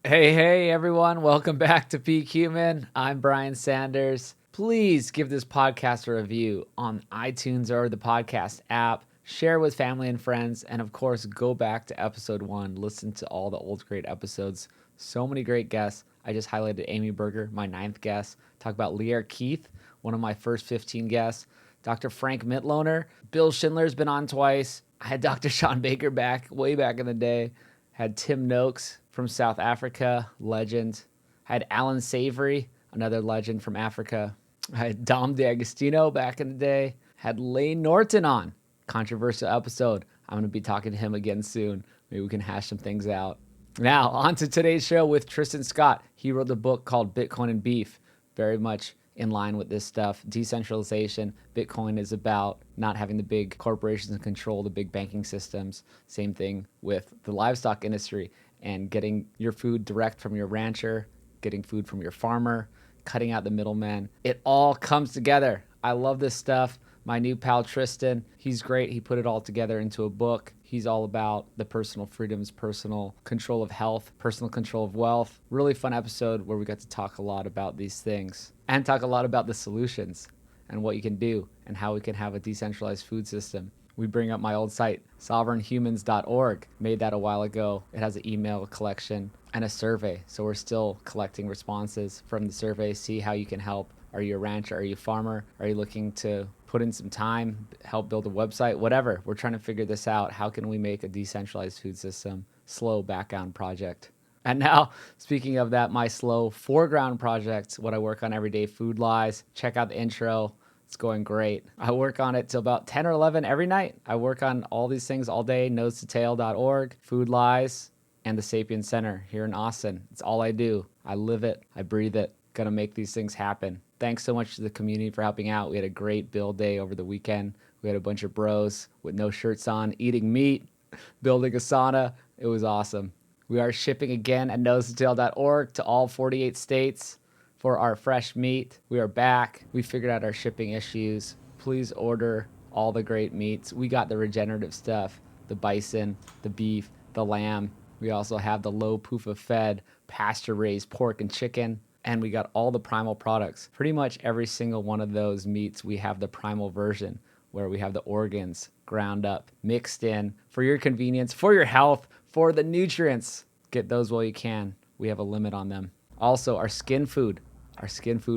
Hey, everyone. Welcome back to Peak Human. I'm Brian Sanders. Please give this podcast a review on iTunes or the podcast app. Share with family and friends. And of course, go back to episode 1. Listen to all the old great episodes. So many great guests. I just highlighted Amy Berger, my 9th guest. Talk about Lear Keith, one of my first 15 guests. Dr. Frank Mitloner. Bill Schindler's been on twice. I had Dr. Sean Baker back way back in the day. Had Tim Noakes from South Africa, legend. Had Alan Savory, another legend from Africa. I had Dom DeAgostino back in the day. Had Lane Norton on, controversial episode. I'm going to be talking to him again soon. Maybe we can hash some things out. Now, on to today's show with Tristan Scott. He wrote a book called Bitcoin and Beef, very much in line with this stuff. Decentralization. Bitcoin is about not having the big corporations control the big banking systems. Same thing with the livestock industry and getting your food direct from your rancher, getting food from your farmer, cutting out the middleman. It all comes together. I love this stuff. My new pal Tristan, he's great. He put it all together into a book. He's all about the personal freedoms, personal control of health, personal control of wealth. Really fun episode where we got to talk a lot about these things and talk a lot about the solutions and what you can do and how we can have a decentralized food system. We bring up my old site, sovereignhumans.org. Made that a while ago. It has an email collection and a survey. So we're still collecting responses from the survey, see how you can help. Are you a rancher? Are you a farmer? Are you looking to put in some time, help build a website, whatever? We're trying to figure this out. How can we make a decentralized food system? Slow background project. And now, speaking of that, my slow foreground project, what I work on every day, Food Lies. Check out the intro. It's going great. I work on it till about 10 or 11 every night. I work on all these things all day, nosetotail.org, Food Lies, and the Sapien Center here in Austin. It's all I do. I live it. I breathe it. Gonna make these things happen. Thanks so much to the community for helping out. We had a great build day over the weekend. We had a bunch of bros with no shirts on, eating meat, building a sauna. It was awesome. We are shipping again at nosetotail.org to all 48 states for our fresh meat. We are back. We figured out our shipping issues. Please order all the great meats. We got the regenerative stuff, the bison, the beef, the lamb. We also have the low PUFA fed pasture raised pork and chicken. And we got all the primal products. Pretty much every single one of those meats, we have the primal version where we have the organs ground up, mixed in for your convenience, for your health, for the nutrients. Get those while you can. We have a limit on them. Also, our skin food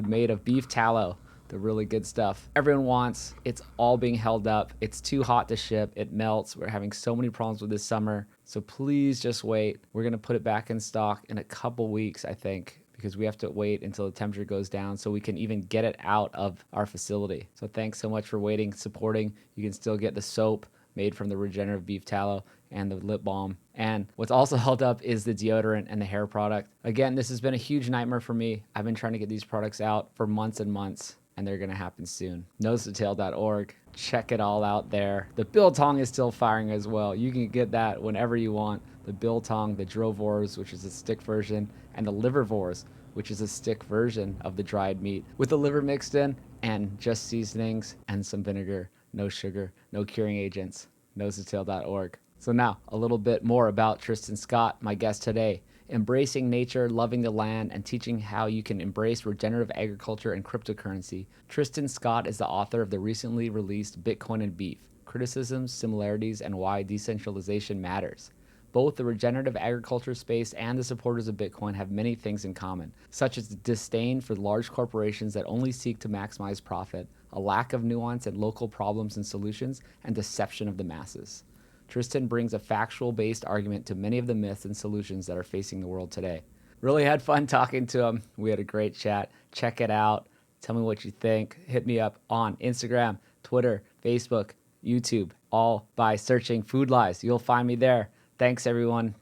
made of beef tallow, the really good stuff everyone wants. It's all being held up. It's too hot to ship. It melts. We're having so many problems with this summer. So please just wait. We're going to put it back in stock in a couple weeks, I think, because we have to wait until the temperature goes down so we can even get it out of our facility. So thanks so much for waiting, supporting. You can still get the soap made from the regenerative beef tallow and the lip balm. And what's also held up is the deodorant and the hair product. Again, this has been a huge nightmare for me. I've been trying to get these products out for months and months, and they're going to happen soon. Nosetotail.org. Check it all out there. The biltong is still firing as well. You can get that whenever you want. The biltong, the drovores, which is a stick version, and the livervores, which is a stick version of the dried meat with the liver mixed in and just seasonings and some vinegar. No sugar, no curing agents. Nosetotail.org. So now, a little bit more about Tristan Scott, my guest today. Embracing nature, loving the land, and teaching how you can embrace regenerative agriculture and cryptocurrency. Tristan Scott is the author of the recently released Bitcoin and Beef: Criticisms, Similarities, and Why Decentralization Matters. Both the regenerative agriculture space and the supporters of Bitcoin have many things in common, such as the disdain for large corporations that only seek to maximize profit, a lack of nuance in local problems and solutions, and deception of the masses. Tristan brings a factual-based argument to many of the myths and solutions that are facing the world today. Really had fun talking to him. We had a great chat. Check it out. Tell me what you think. Hit me up on Instagram, Twitter, Facebook, YouTube, all by searching Food Lies. You'll find me there. Thanks, everyone.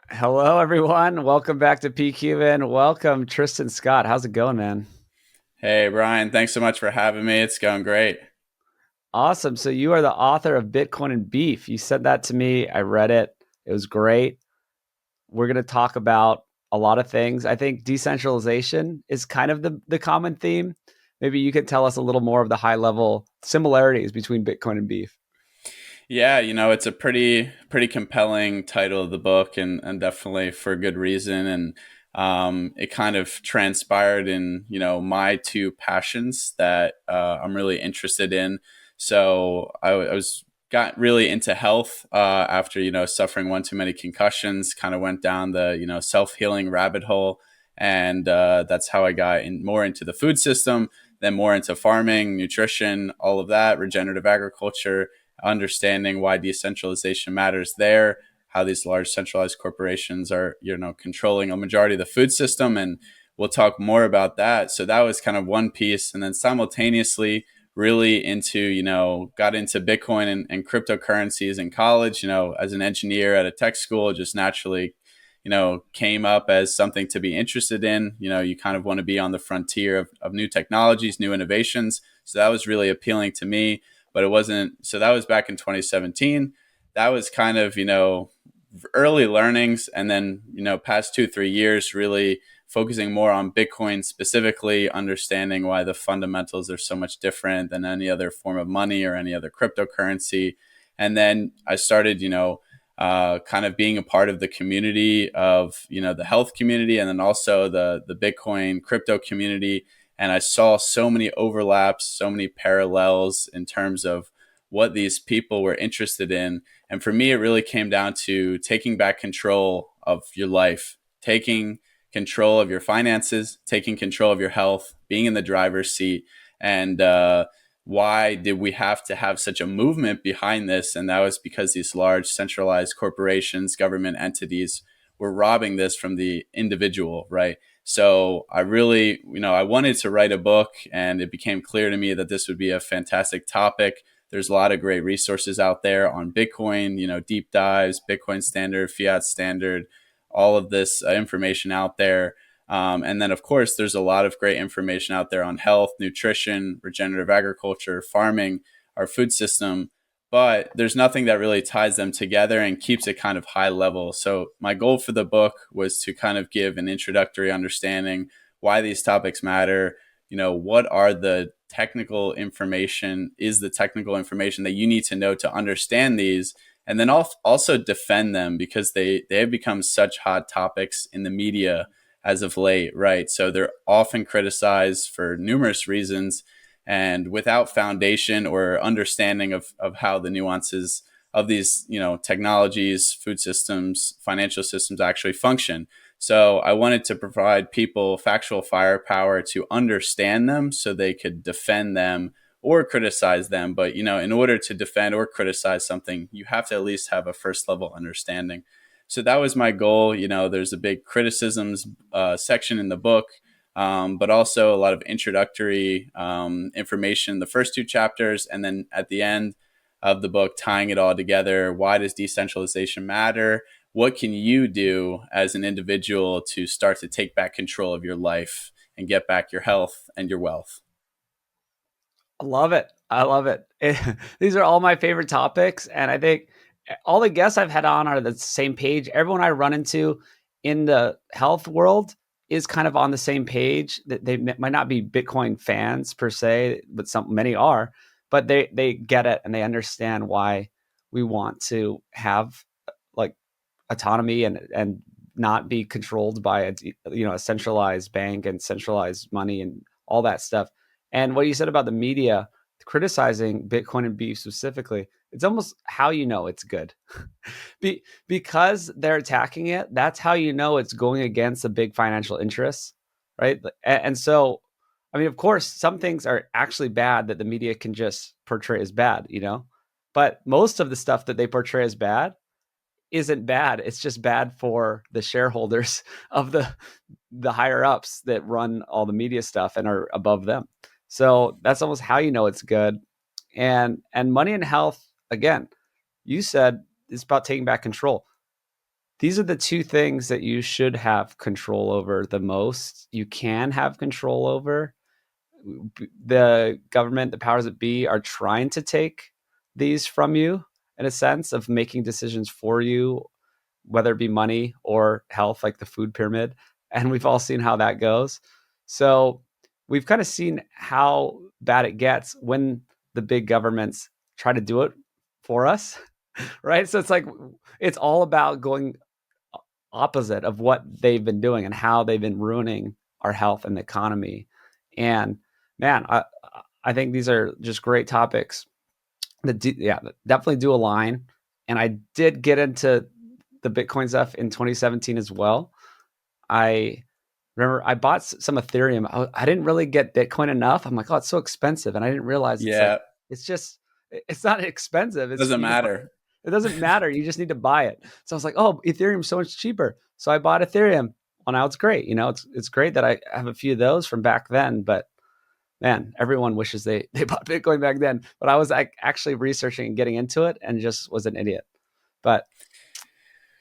Hello, everyone. Welcome back to Peak Human. Welcome, Tristan Scott. How's it going, man? Hey, Brian. Thanks so much for having me. It's going great. Awesome. So you are the author of Bitcoin and Beef. You said that to me. I read it. It was great. We're going to talk about a lot of things. I think decentralization is kind of the common theme. Maybe you could tell us a little more of the high level similarities between Bitcoin and beef. Yeah, it's a pretty compelling title of the book, and definitely for good reason. And it kind of transpired in, my two passions that I'm really interested in. So I was got really into health after, suffering one too many concussions, kind of went down the, self-healing rabbit hole. And that's how I got more into the food system, then more into farming, nutrition, all of that, regenerative agriculture, understanding why decentralization matters there, how these large centralized corporations are, controlling a majority of the food system. And we'll talk more about that. So that was kind of one piece. And then simultaneously, really into, got into Bitcoin and cryptocurrencies in college, as an engineer at a tech school, just naturally, came up as something to be interested in. You kind of want to be on the frontier of new technologies, new innovations. So that was really appealing to me, but it wasn't. So that was back in 2017. That was kind of, early learnings. And then, past 2-3 years, really focusing more on Bitcoin specifically, understanding why the fundamentals are so much different than any other form of money or any other cryptocurrency. And then I started, kind of being a part of the community of, the health community, and then also the Bitcoin crypto community. And I saw so many overlaps, so many parallels in terms of what these people were interested in. And for me, it really came down to taking back control of your life, taking control of your finances, taking control of your health, being in the driver's seat. And why did we have to have such a movement behind this? And that was because these large centralized corporations, government entities were robbing this from the individual, right? So I really, I wanted to write a book, and it became clear to me that this would be a fantastic topic. There's a lot of great resources out there on Bitcoin, deep dives, Bitcoin standard, fiat standard, all of this information out there. And then, of course, there's a lot of great information out there on health, nutrition, regenerative agriculture, farming, our food system. But there's nothing that really ties them together and keeps it kind of high level. So my goal for the book was to kind of give an introductory understanding why these topics matter. What are the technical information, is the technical information that you need to know to understand these, and then also defend them, because they have become such hot topics in the media as of late, right? So they're often criticized for numerous reasons, and without foundation or understanding of how the nuances of these, technologies, food systems, financial systems actually function. So I wanted to provide people factual firepower to understand them so they could defend them or criticize them. But, in order to defend or criticize something, you have to at least have a first level understanding. So that was my goal. There's a big criticisms section in the book, but also a lot of introductory information in the first two chapters. And then at the end of the book, tying it all together. Why does decentralization matter? What can you do as an individual to start to take back control of your life and get back your health and your wealth? I love it. I love it. These are all my favorite topics. And I think all the guests I've had on are the same page. Everyone I run into in the health world is kind of on the same page. They might not be Bitcoin fans per se, but many are, but they get it and they understand why we want to have like autonomy and not be controlled by a centralized bank and centralized money and all that stuff. And what you said about the media criticizing Bitcoin and beef specifically, it's almost how you know it's good. Because they're attacking it, that's how you know it's going against the big financial interests, right? And so, I mean, of course, some things are actually bad that the media can just portray as bad, but most of the stuff that they portray as bad isn't bad. It's just bad for the shareholders of the higher ups that run all the media stuff and are above them. So that's almost how you know it's good. And money and health, again, you said it's about taking back control. These are the two things that you should have control over the most. You can have control over. The government, the powers that be, are trying to take these from you in a sense of making decisions for you, whether it be money or health, like the food pyramid. And we've all seen how that goes. So we've kind of seen how bad it gets when the big governments try to do it for us, right? So it's like, it's all about going opposite of what they've been doing and how they've been ruining our health and the economy. And man, I think these are just great topics that definitely do align. And I did get into the Bitcoin stuff in 2017 as well. I remember I bought some Ethereum. I didn't really get Bitcoin enough. I'm like, oh, it's so expensive, and I didn't realize Yeah, it's just it's not expensive. It's doesn't you just matter. it doesn't matter. You just need to buy it. So I was like, oh, Ethereum's so much cheaper. So I bought Ethereum. Well, now it's great. It's great that I have a few of those from back then. But man, everyone wishes they bought Bitcoin back then. But I was actually researching and getting into it, and just was an idiot. But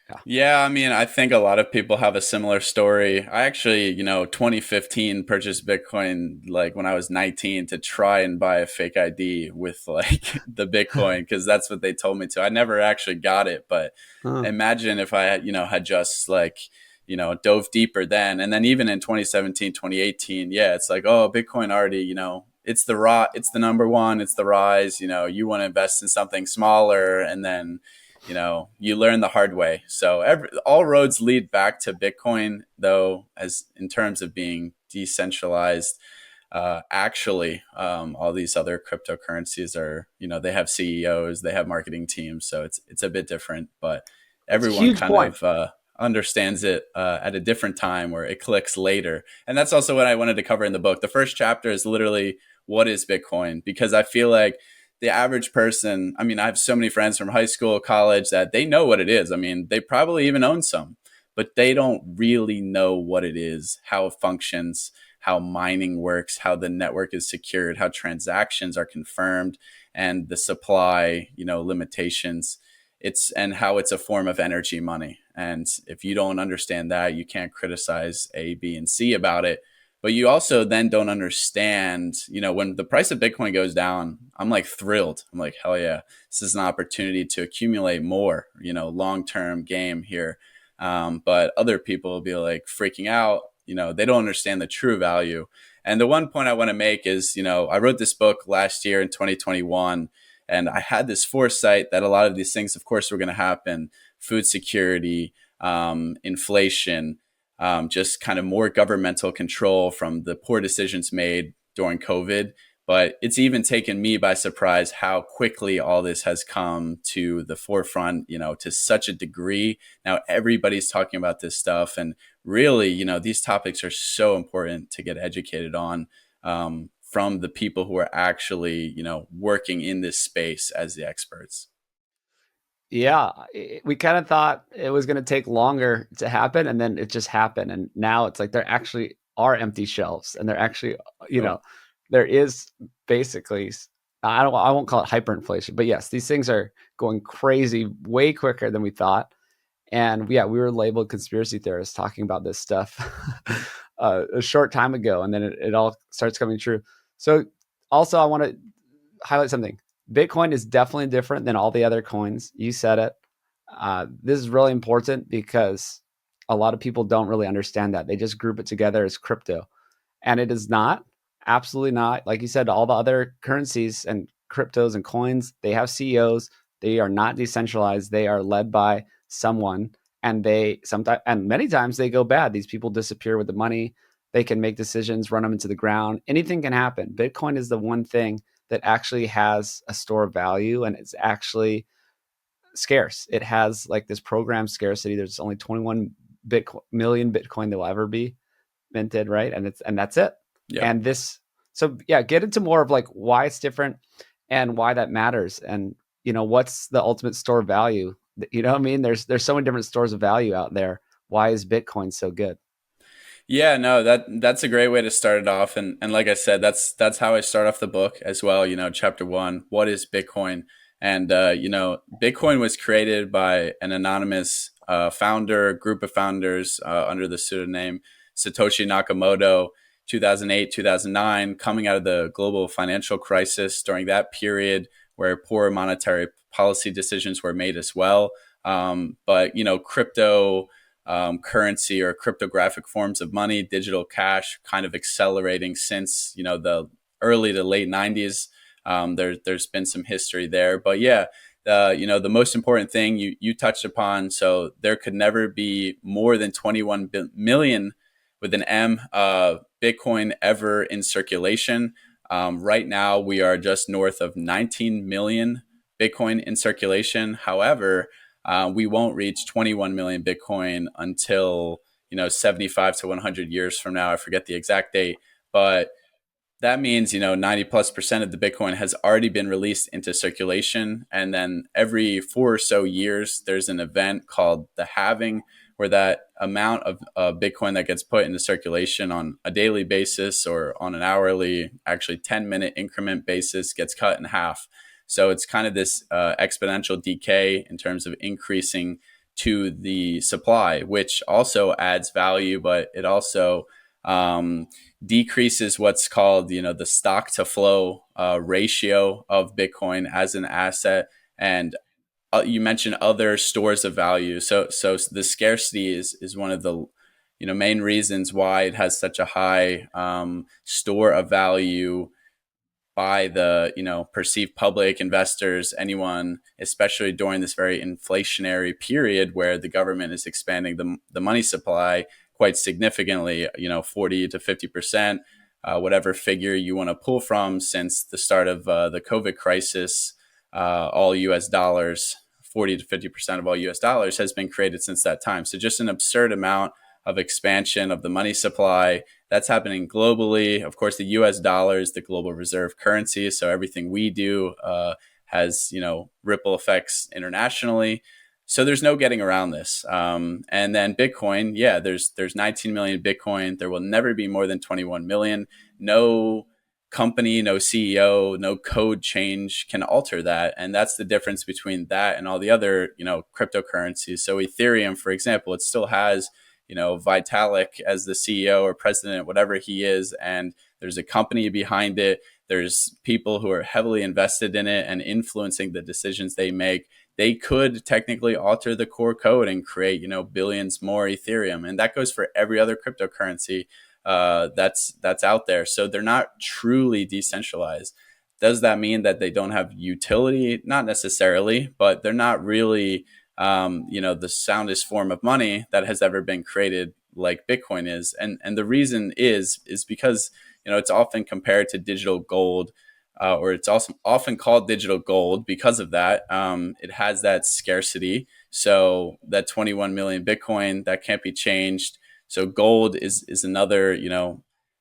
yeah. Yeah, I mean, I think a lot of people have a similar story. I actually, 2015 purchased Bitcoin like when I was 19 to try and buy a fake ID with like the Bitcoin because that's what they told me to. I never actually got it, but Huh. imagine if I had, had just like, dove deeper then. And then even in 2017, 2018, yeah, it's like, oh, Bitcoin already, it's the number one, it's the rise, you want to invest in something smaller and then you learn the hard way. So all roads lead back to Bitcoin, though, as in terms of being decentralized. All these other cryptocurrencies are, they have CEOs, they have marketing teams, so it's a bit different. But It's a everyone huge kind point. of understands it at a different time, where it clicks later. And that's also what I wanted to cover in the book. The first chapter is literally what is Bitcoin, because I feel like the average person, I mean, I have so many friends from high school, college that they know what it is. I mean, they probably even own some, but they don't really know what it is, how it functions, how mining works, how the network is secured, how transactions are confirmed, and the supply, limitations. And how it's a form of energy money. And if you don't understand that, you can't criticize A, B, and C about it. But you also then don't understand, when the price of Bitcoin goes down, I'm like thrilled. I'm like, hell yeah, this is an opportunity to accumulate more, long-term game here. But other people will be like freaking out, they don't understand the true value. And the one point I want to make is, I wrote this book last year in 2021, and I had this foresight that a lot of these things, of course, were going to happen: food security, inflation, just kind of more governmental control from the poor decisions made during COVID. But it's even taken me by surprise how quickly all this has come to the forefront, to such a degree. Now everybody's talking about this stuff. And really, these topics are so important to get educated on, from the people who are actually, working in this space as the experts. Yeah, we kind of thought it was going to take longer to happen, and then it just happened. And now it's like there actually are empty shelves, and there actually, you Oh, know, there is basically, I won't call it hyperinflation, but yes, these things are going crazy way quicker than we thought. And yeah, we were labeled conspiracy theorists talking about this stuff a short time ago, and then it all starts coming true. So also, I want to highlight something. Bitcoin is definitely different than all the other coins. You said it. This is really important because a lot of people don't really understand that. They just group it together as crypto. And it is not, absolutely not. Like you said, all the other currencies and cryptos and coins, they have CEOs. They are not decentralized. They are led by someone. And they sometimes, and many times they go bad. These people disappear with the money. They can make decisions, run them into the ground. Anything can happen. Bitcoin is the one thing that actually has a store of value, and it's actually scarce. It has like this program scarcity. There's only 21 million Bitcoin that will ever be minted, right? And that's it. yeah. And this, so yeah, get into more of like why it's different and why that matters, and what's the ultimate store of value. You know what I mean? There's so many different stores of value out there. Why is Bitcoin so good? Yeah, no, that's a great way to start it off. And like I said, that's how I start off the book as well. Chapter one, what is Bitcoin? And Bitcoin was created by an anonymous group of founders under the pseudonym Satoshi Nakamoto, 2008, 2009, coming out of the global financial crisis during that period where poor monetary policy decisions were made as well. But crypto currency or cryptographic forms of money, digital cash, kind of accelerating since the early to late 90s. There's been some history there, but yeah, the most important thing you touched upon. So there could never be more than 21 million with an M Bitcoin ever in circulation. Right now, we are just north of 19 million Bitcoin in circulation. However, we won't reach 21 million Bitcoin until 75 to 100 years from now. I forget the exact date, but that means 90+% of the Bitcoin has already been released into circulation, and then every 4 or so years there's an event called the halving, where that amount of Bitcoin that gets put into circulation on a daily basis or on an hourly, actually 10-minute increment basis, gets cut in half. So it's kind of this exponential decay in terms of increasing to the supply, which also adds value, but it also decreases what's called, the stock to flow ratio of Bitcoin as an asset. And you mentioned other stores of value. So the scarcity is one of the main reasons why it has such a high store of value by the perceived public, investors, anyone, especially during this very inflationary period where the government is expanding the money supply quite significantly, 40 to 50%, whatever figure you want to pull from, since the start of the COVID crisis. All US dollars, 40 to 50% of all US dollars has been created since that time. So just an absurd amount of expansion of the money supply that's happening globally. Of course, the US dollar is the global reserve currency. So everything we do has, ripple effects internationally. So there's no getting around this. And then Bitcoin, yeah, there's 19 million Bitcoin. There will never be more than 21 million. No company, no CEO, no code change can alter that. And that's the difference between that and all the other, cryptocurrencies. So Ethereum, for example, it still has, Vitalik as the CEO or president, whatever he is, and there's a company behind it. There's people who are heavily invested in it and influencing the decisions they make. They could technically alter the core code and create, billions more Ethereum, and that goes for every other cryptocurrency that's out there. So they're not truly decentralized. Does that mean that they don't have utility? Not necessarily, but they're not really the soundest form of money that has ever been created like Bitcoin is. And the reason is because, it's often compared to digital gold, or it's also often called digital gold because of that. It has that scarcity. So that 21 million Bitcoin, that can't be changed. So gold is another,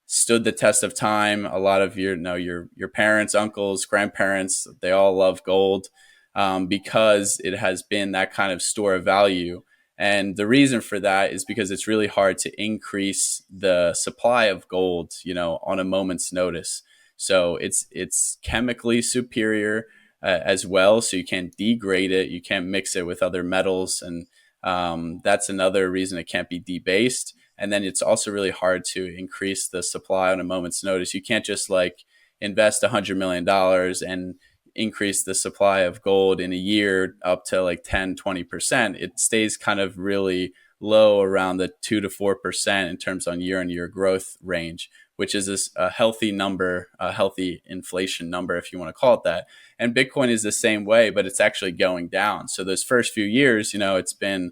stood the test of time. A lot of your parents, uncles, grandparents, they all love gold, because it has been that kind of store of value. And the reason for that is because it's really hard to increase the supply of gold, on a moment's notice. So it's chemically superior as well. So you can't degrade it. You can't mix it with other metals. And that's another reason it can't be debased. And then it's also really hard to increase the supply on a moment's notice. You can't just invest $100 million and increase the supply of gold in a year up to 10-20%. It stays kind of really low around the 2 to 4% in terms on year growth range, which is a healthy number, a healthy inflation number, if you want to call it that. And Bitcoin is the same way, but it's actually going down. So those first few years, it's been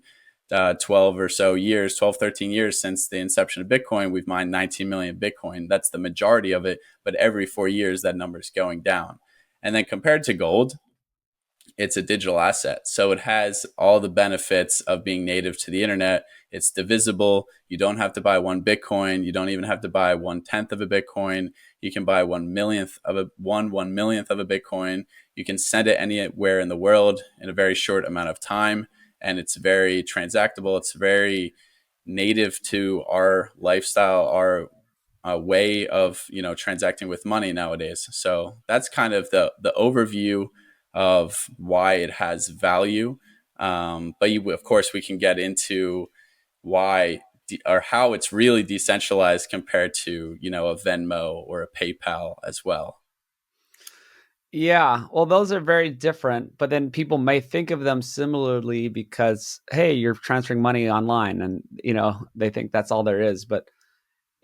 12 or so years, 12, 13 years since the inception of Bitcoin. We've mined 19 million Bitcoin. That's the majority of it. But every 4 years, that number is going down. And then compared to gold, it's a digital asset. So it has all the benefits of being native to the internet. It's divisible. You don't have to buy one Bitcoin. You don't even have to buy 1/10 of a Bitcoin. You can buy 1/millionth of a Bitcoin. You can send it anywhere in the world in a very short amount of time. And it's very transactable. It's very native to our lifestyle, our way of transacting with money nowadays. So that's kind of the overview of why it has value. But of course, we can get into why or how it's really decentralized compared to a Venmo or a PayPal as well. Yeah, well, those are very different, but then people may think of them similarly because, hey, you're transferring money online, and they think that's all there is. But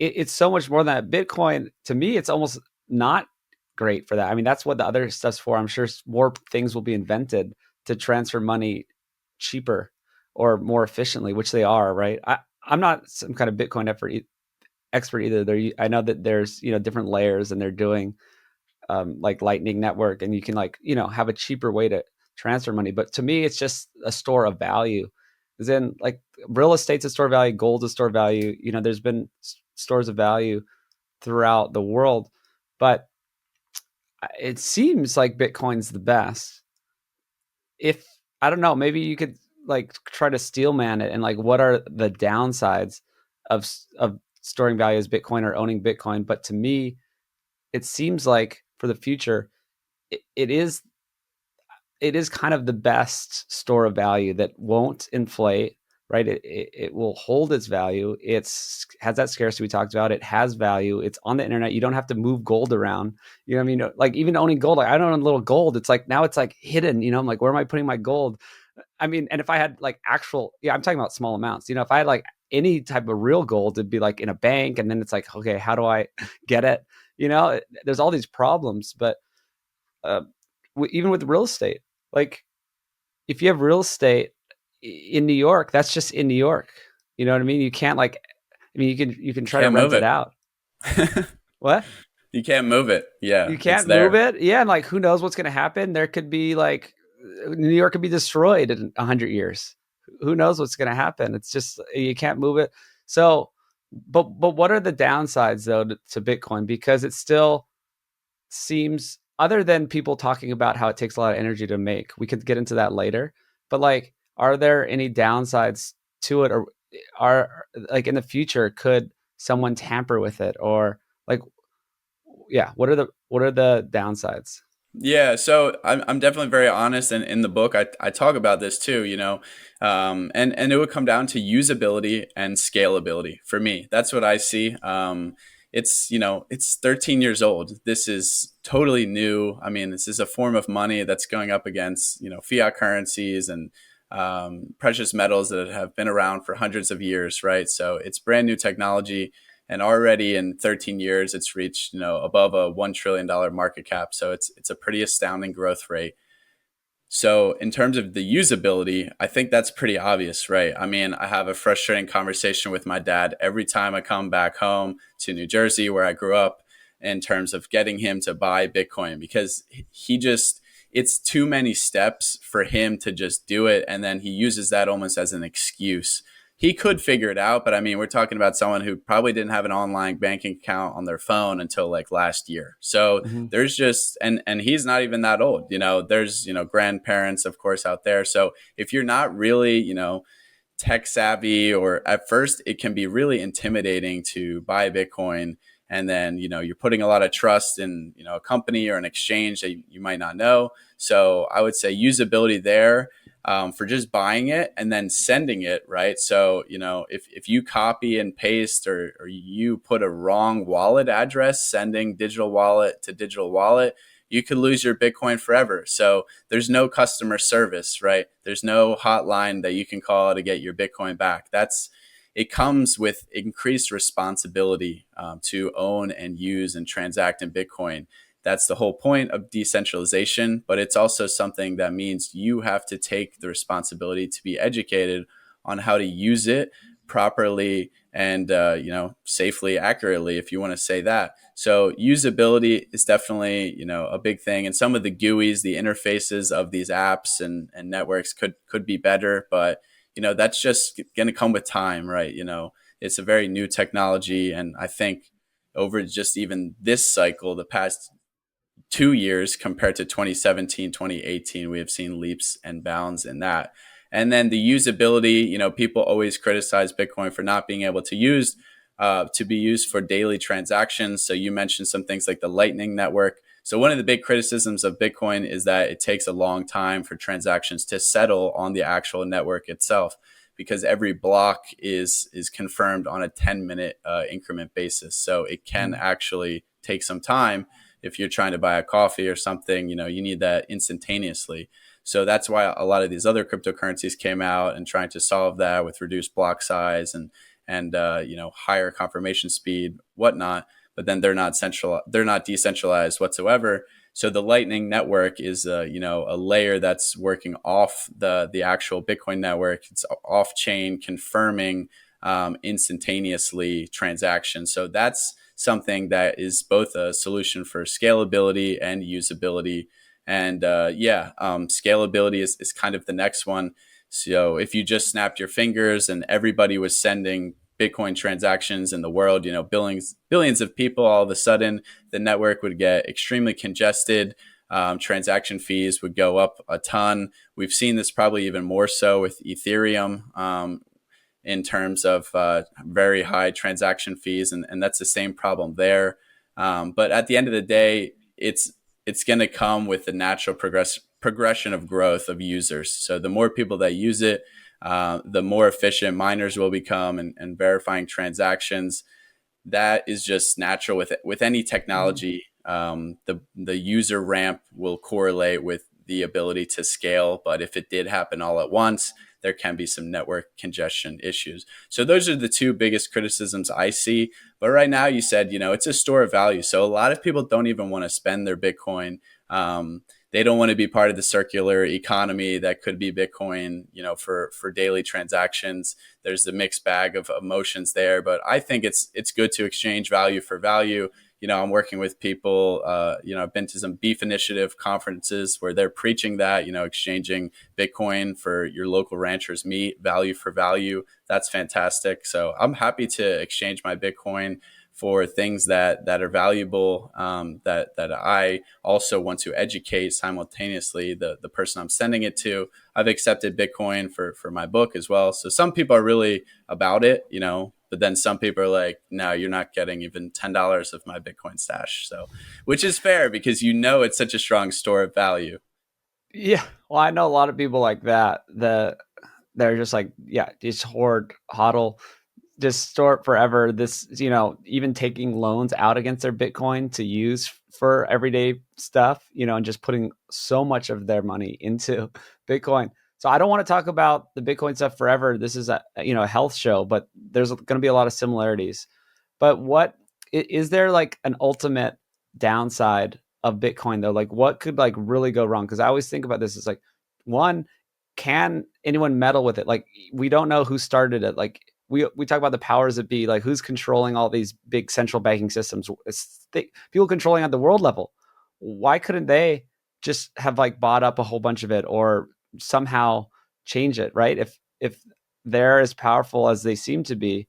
it's so much more than that. Bitcoin, to me, it's almost not great for that. I mean, that's what the other stuff's for. I'm sure more things will be invented to transfer money cheaper or more efficiently, which they are, right? I'm not some kind of Bitcoin expert either. I know that there's, different layers, and they're doing like Lightning Network, and you can have a cheaper way to transfer money. But to me, it's just a store of value. As in, like, real estate's a store of value, gold's a store of value. There's been stores of value throughout the world, but it seems like Bitcoin's the best. If I don't know, maybe you could like try to steelman it, and like, what are the downsides of storing value as Bitcoin or owning Bitcoin? But to me, it seems like for the future, it is kind of the best store of value that won't inflate, right? It will hold its value. Has that scarcity we talked about. It has value. It's on the internet. You don't have to move gold around. You know what I mean? Like, even owning gold, like, I don't own a little gold. It's like, now it's like hidden, I'm like, where am I putting my gold? I mean, and if I had like I'm talking about small amounts. If I had like any type of real gold, it'd be like in a bank. And then it's like, okay, how do I get it? There's all these problems, but uh, even with real estate, like, if you have real estate in New York, that's just in New York. You know what I mean? You can't you can try to Can't rent move it it. out. What? You can't move it. Yeah, You it's can't move there. it. Yeah, and like, who knows what's going to happen? There could be like, New York could be destroyed in 100 years. Who knows what's going to happen? It's just, you can't move it. So, but what are the downsides though to Bitcoin? Because it still seems, other than people talking about how it takes a lot of energy to make, we could get into that later. But like, are there any downsides to it, or are, like, in the future, could someone tamper with it, or like, yeah, what are the downsides? Yeah, so I'm definitely very honest, and in the book I talk about this too, and it would come down to usability and scalability for me. That's what I see. It's 13 years old. This is totally new. I mean, this is a form of money that's going up against fiat currencies and precious metals that have been around for hundreds of years, right? So it's brand new technology, and already in 13 years it's reached above a $1 trillion market cap. So it's a pretty astounding growth rate. So in terms of the usability, I think that's pretty obvious, right? I mean, I have a frustrating conversation with my dad every time I come back home to New Jersey, where I grew up, in terms of getting him to buy Bitcoin, because it's too many steps for him to just do it. And then he uses that almost as an excuse. He could figure it out, but I mean, we're talking about someone who probably didn't have an online banking account on their phone until like last year. So Mm-hmm. there's just, and he's not even that old. There's grandparents, of course, out there. So if you're not really tech savvy, or at first it can be really intimidating to buy Bitcoin, and then you're putting a lot of trust in a company or an exchange that you might not know. So I would say usability there, for just buying it and then sending it, right? So if you copy and paste, or you put a wrong wallet address sending digital wallet to digital wallet, you could lose your Bitcoin forever. So there's no customer service, right? There's no hotline that you can call to get your Bitcoin back. It comes with increased responsibility, to own and use and transact in Bitcoin. That's the whole point of decentralization, but it's also something that means you have to take the responsibility to be educated on how to use it properly and safely, accurately, if you want to say that. So usability is definitely a big thing, and some of the GUIs, the interfaces of these apps and networks could be better, but that's just going to come with time, right? It's a very new technology, and I think over just even this cycle, the past 2 years compared to 2017, 2018, we have seen leaps and bounds in that. And then the usability, people always criticize Bitcoin for not being able to be used for daily transactions. So you mentioned some things like the Lightning Network. So one of the big criticisms of Bitcoin is that it takes a long time for transactions to settle on the actual network itself, because every block is confirmed on a 10-minute increment basis. So it can actually take some time. If you're trying to buy a coffee or something, you need that instantaneously. So that's why a lot of these other cryptocurrencies came out and trying to solve that with reduced block size and higher confirmation speed, whatnot. But then they're not decentralized whatsoever. So the Lightning Network is a layer that's working off the actual Bitcoin network. It's off chain, confirming instantaneously transactions. So that's something that is both a solution for scalability and usability. And scalability is kind of the next one. So if you just snapped your fingers and everybody was sending Bitcoin transactions in the world, billions of people, all of a sudden the network would get extremely congested. Transaction fees would go up a ton. We've seen this probably even more so with Ethereum, in terms of very high transaction fees, and that's the same problem there. But at the end of the day, it's going to come with the natural progression of growth of users. So the more people that use it, the more efficient miners will become, and verifying transactions. That is just natural with any technology. The user ramp will correlate with the ability to scale, but if it did happen all at once, there can be some network congestion issues. So those are the two biggest criticisms I see. But right now, you said, it's a store of value. So a lot of people don't even want to spend their Bitcoin. They don't want to be part of the circular economy that could be Bitcoin, for daily transactions. There's the mixed bag of emotions there, but I think it's good to exchange value for value. I'm working with people, I've been to some beef initiative conferences where they're preaching that, exchanging Bitcoin for your local rancher's meat, value for value. That's fantastic. So I'm happy to exchange my Bitcoin for things that are valuable, that I also want to educate simultaneously the person I'm sending it to. I've accepted Bitcoin for my book as well. So some people are really about it, but then some people are like, no, you're not getting even $10 of my Bitcoin stash. So, which is fair because it's such a strong store of value. Yeah. Well, I know a lot of people like that. They're just like, yeah, just hoard, hodl, just store it forever. This, even taking loans out against their Bitcoin to use for everyday stuff, and just putting so much of their money into Bitcoin. So I don't want to talk about the Bitcoin stuff forever. This is a health show, but there's going to be a lot of similarities. But what is there like an ultimate downside of Bitcoin though? Like what could like really go wrong? Because I always think about this as like, one, can anyone meddle with it? Like we don't know who started it. Like we talk about the powers that be, like who's controlling all these big central banking systems. People controlling at the world level. Why couldn't they just have like bought up a whole bunch of it or somehow change it, right? If they're as powerful as they seem to be,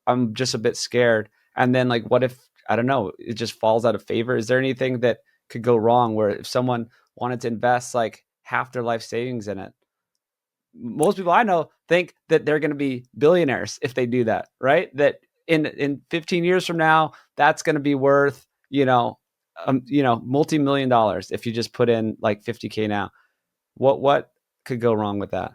I'm just a bit scared. And then like, what if, I don't know, it just falls out of favor? Is there anything that could go wrong where if someone wanted to invest like half their life savings in it, most people I know think that they're going to be billionaires if they do that, right? That in 15 years from now, that's going to be worth, multi-million dollars if you just put in like 50K now. What could go wrong with that?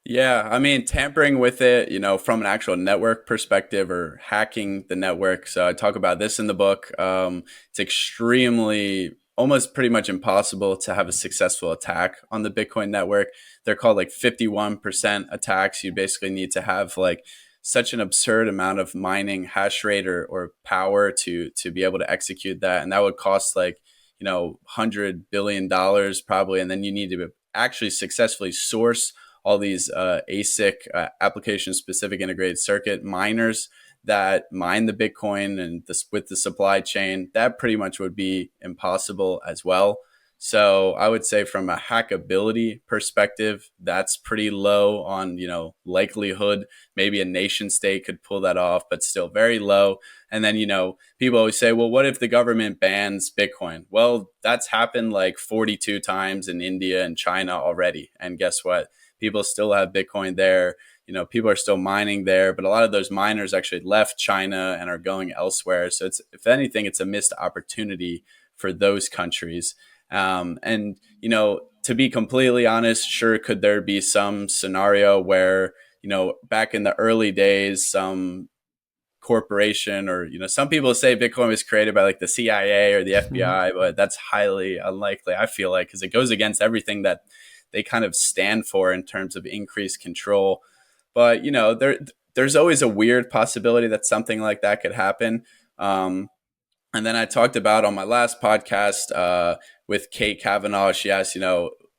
Yeah, I mean, tampering with it, from an actual network perspective or hacking the network. So I talk about this in the book. It's extremely, almost pretty much impossible to have a successful attack on the Bitcoin network. They're called like 51% attacks. You basically need to have like such an absurd amount of mining hash rate or power to be able to execute that. And that would cost like, $100 billion probably. And then you need to actually successfully source all these ASIC, application specific integrated circuit miners that mine the Bitcoin and with the supply chain. That pretty much would be impossible as well. So I would say from a hackability perspective, that's pretty low on, likelihood. Maybe a nation state could pull that off, but still very low. And then, people always say, well, what if the government bans Bitcoin? Well, that's happened like 42 times in India and China already. And guess what? People still have Bitcoin there. People are still mining there, but a lot of those miners actually left China and are going elsewhere. So it's, if anything, it's a missed opportunity for those countries. To be completely honest, sure, could there be some scenario where, back in the early days, some corporation or, some people say Bitcoin was created by like the CIA or the FBI, but that's highly unlikely, I feel like, because it goes against everything that they kind of stand for in terms of increased control. But, there's always a weird possibility that something like that could happen. And then I talked about on my last podcast with Kate Kavanaugh. She asked,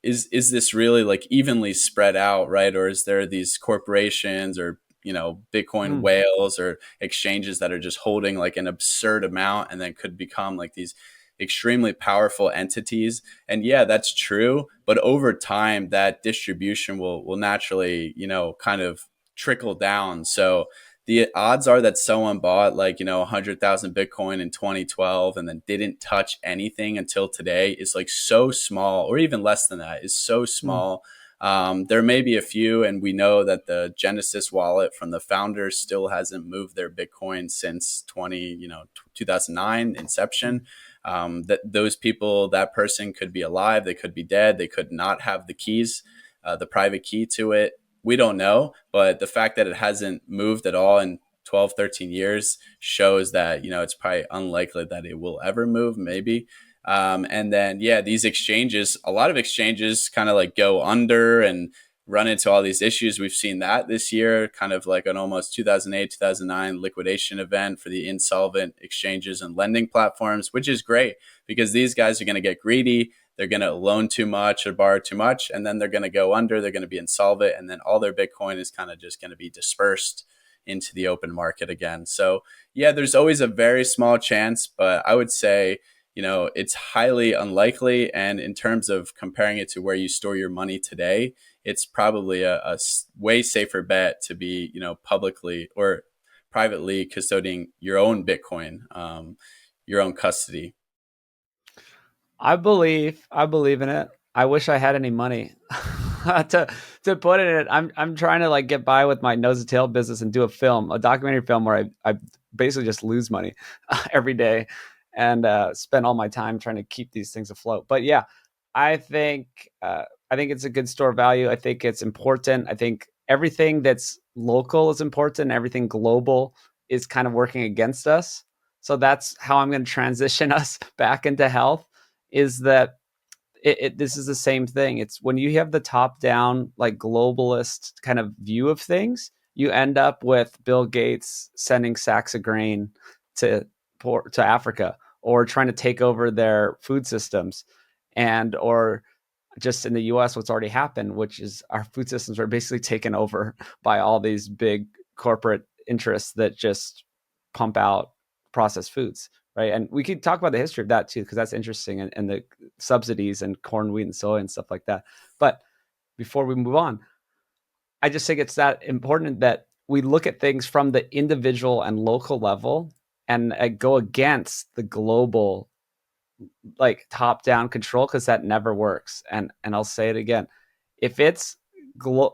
is this really like evenly spread out, right? Or is there these corporations or Bitcoin Mm. whales or exchanges that are just holding like an absurd amount and then could become like these extremely powerful entities? And yeah, that's true. But over time, that distribution will naturally, kind of trickle down. So the odds are that someone bought like 100,000 Bitcoin in 2012 and then didn't touch anything until today is like so small, or even less than that is so Mm. small. There may be a few, and we know that the Genesis wallet from the founders still hasn't moved their Bitcoin since 2009 inception. That those people, that person could be alive, they could be dead, they could not have the keys, the private key to it. We don't know, but the fact that it hasn't moved at all in 12, 13 years shows that, it's probably unlikely that it will ever move, maybe. And then, yeah, these exchanges, a lot of exchanges kind of like go under and run into all these issues. We've seen that this year, kind of like an almost 2008, 2009 liquidation event for the insolvent exchanges and lending platforms, which is great because these guys are going to get greedy. They're going to loan too much or borrow too much, and then they're going to go under. They're going to be insolvent, and then all their Bitcoin is kind of just going to be dispersed into the open market again. So, yeah, there's always a very small chance, but I would say, it's highly unlikely. And in terms of comparing it to where you store your money today, it's probably a way safer bet to be, publicly or privately custodying your own Bitcoin, your own custody. I believe in it. I wish I had any money to put in it. I'm trying to like get by with my nose to tail business and do a documentary film where I basically just lose money every day and spend all my time trying to keep these things afloat. But yeah, I think I think it's a good store of value. I think it's important. I think everything that's local is important. Everything global is kind of working against us. So that's how I'm going to transition us back into health is that this is the same thing. It's when you have the top down, like globalist kind of view of things, you end up with Bill Gates sending sacks of grain to to Africa or trying to take over their food systems and or just in the US what's already happened, which is our food systems are basically taken over by all these big corporate interests that just pump out processed foods, right? And we could talk about the history of that too, because that's interesting, and the subsidies and corn, wheat, and soy and stuff like that. But before we move on, I just think it's that important that we look at things from the individual and local level and go against the global like top down control because that never works. And I'll say it again, if it's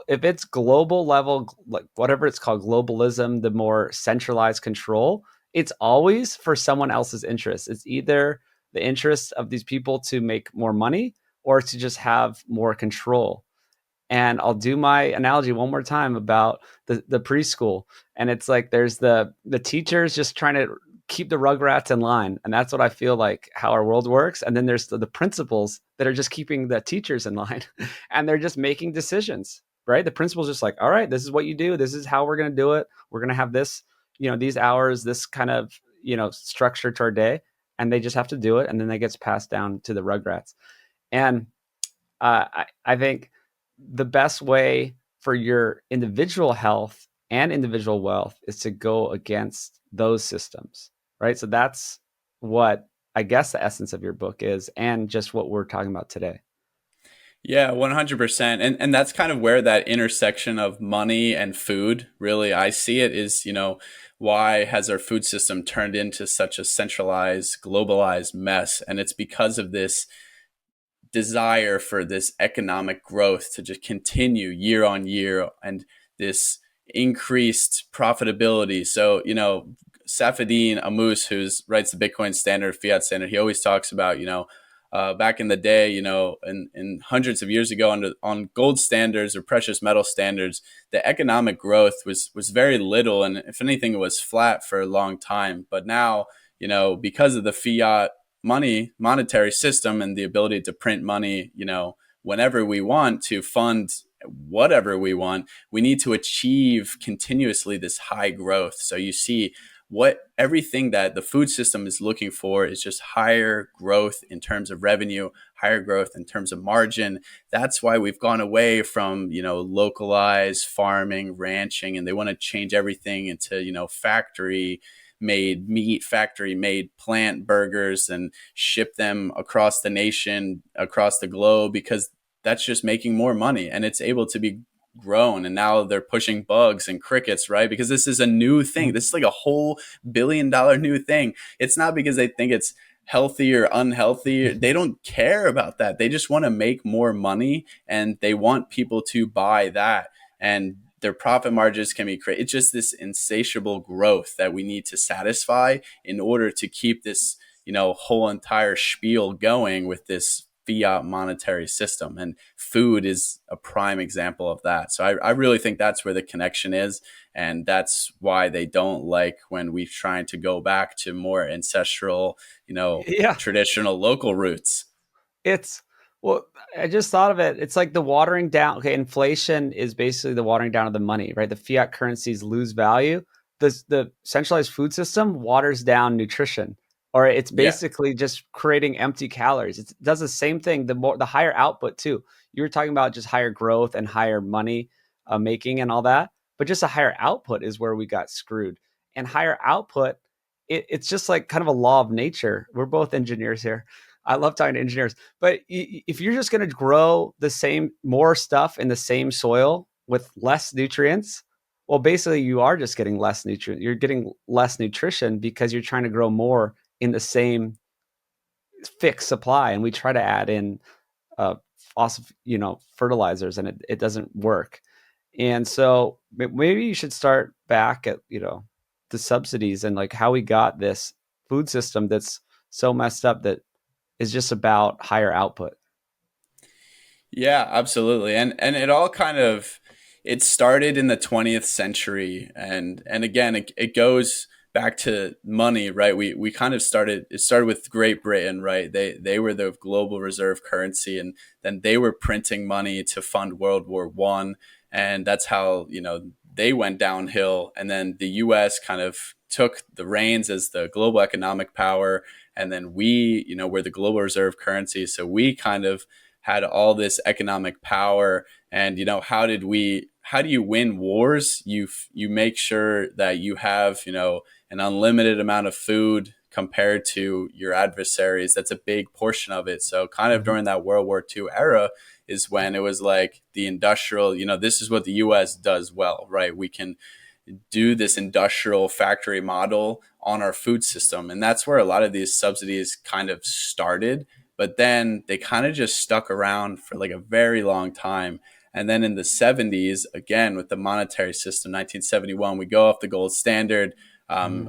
if it's global level, like whatever it's called, globalism, the more centralized control, it's always for someone else's interest. It's either the interest of these people to make more money or to just have more control. And I'll do my analogy one more time about the preschool. And it's like there's the teachers just trying to keep the rugrats in line. And that's what I feel like how our world works. And then there's the principals that are just keeping the teachers in line and they're just making decisions, right? The principal's just like, all right, this is what you do. This is how we're going to do it. We're going to have this, these hours, this kind of, structure to our day. And they just have to do it. And then that gets passed down to the rugrats. And I think the best way for your individual health and individual wealth is to go against those systems, right? So that's what I guess the essence of your book is, and just what we're talking about today. Yeah, 100%. And that's kind of where that intersection of money and food really I see it is, why has our food system turned into such a centralized, globalized mess? And it's because of this desire for this economic growth to just continue year on year and this increased profitability. So, Safedine Ammous, who writes the Bitcoin standard, fiat standard, he always talks about, back in the day, in hundreds of years ago on gold standards or precious metal standards, the economic growth was very little. And if anything, it was flat for a long time. But now, because of the fiat monetary system and the ability to print money, whenever we want to fund whatever we want, we need to achieve continuously this high growth. So you see what everything that the food system is looking for is just higher growth in terms of revenue, higher growth in terms of margin. That's why we've gone away from, localized farming, ranching, and they want to change everything into, factory made meat, factory made plant burgers, and ship them across the nation, across the globe, because that's just making more money and it's able to be grown. And now they're pushing bugs and crickets, right? Because this is a new thing. This is like a whole $1 billion new thing. It's not because they think it's healthy or unhealthy. They don't care about that. They just want to make more money and they want people to buy that. And their profit margins can be great. It's just this insatiable growth that we need to satisfy in order to keep this, whole entire spiel going with this fiat monetary system. And food is a prime example of that. So I really think that's where the connection is. And that's why they don't like when we're trying to go back to more ancestral, Yeah. traditional local roots. It's well, I just thought of it. It's like the watering down. Okay, inflation is basically the watering down of the money, right? The fiat currencies lose value. The centralized food system waters down nutrition, or it's Yeah. basically just creating empty calories. It does the same thing. The higher output too. You were talking about just higher growth and higher money making and all that, but just a higher output is where we got screwed. And higher output, it's just like kind of a law of nature. We're both engineers here. I love talking to engineers. But if you're just going to grow the same, more stuff in the same soil with less nutrients, well, basically you are just getting less nutrient. You're getting less nutrition because you're trying to grow more in the same fixed supply. And we try to add in, also, fertilizers, and it doesn't work. And so maybe you should start back at, the subsidies and like how we got this food system that's so messed up that is just about higher output. Yeah, absolutely. And it all kind of it started in the 20th century, and again it goes back to money, right? We kind of started with Great Britain, right? They were the global reserve currency, and then they were printing money to fund World War I, and that's how, they went downhill. And then the US kind of took the reins as the global economic power, and then we, were the global reserve currency. So we kind of had all this economic power. And how do you win wars? You make sure that you have, an unlimited amount of food compared to your adversaries. That's a big portion of it. So kind of during that World War II era is when it was like the industrial, this is what the US does well, right? We can do this industrial factory model on our food system. And that's where a lot of these subsidies kind of started. But then they kind of just stuck around for like a very long time. And then in the 70s, again, with the monetary system, 1971, we go off the gold standard.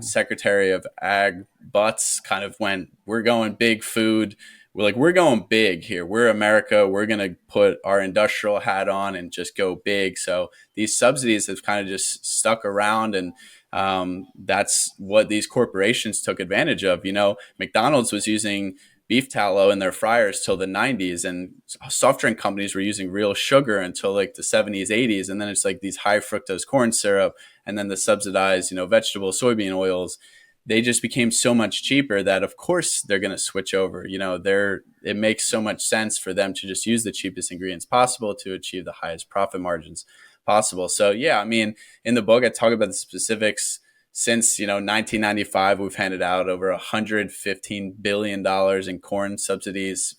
Secretary of Ag Butts kind of went, we're going big food. We're going big here. We're America. We're going to put our industrial hat on and just go big. So these subsidies have kind of just stuck around. And that's what these corporations took advantage of. McDonald's was using beef tallow in their fryers till the 90s, and soft drink companies were using real sugar until like the 70s, 80s. And then it's like these high fructose corn syrup, and then the subsidized, vegetable soybean oils. They just became so much cheaper that of course they're going to switch over. It makes so much sense for them to just use the cheapest ingredients possible to achieve the highest profit margins possible. So yeah, I mean, in the book I talk about the specifics. Since 1995, we've handed out over $115 billion in corn subsidies,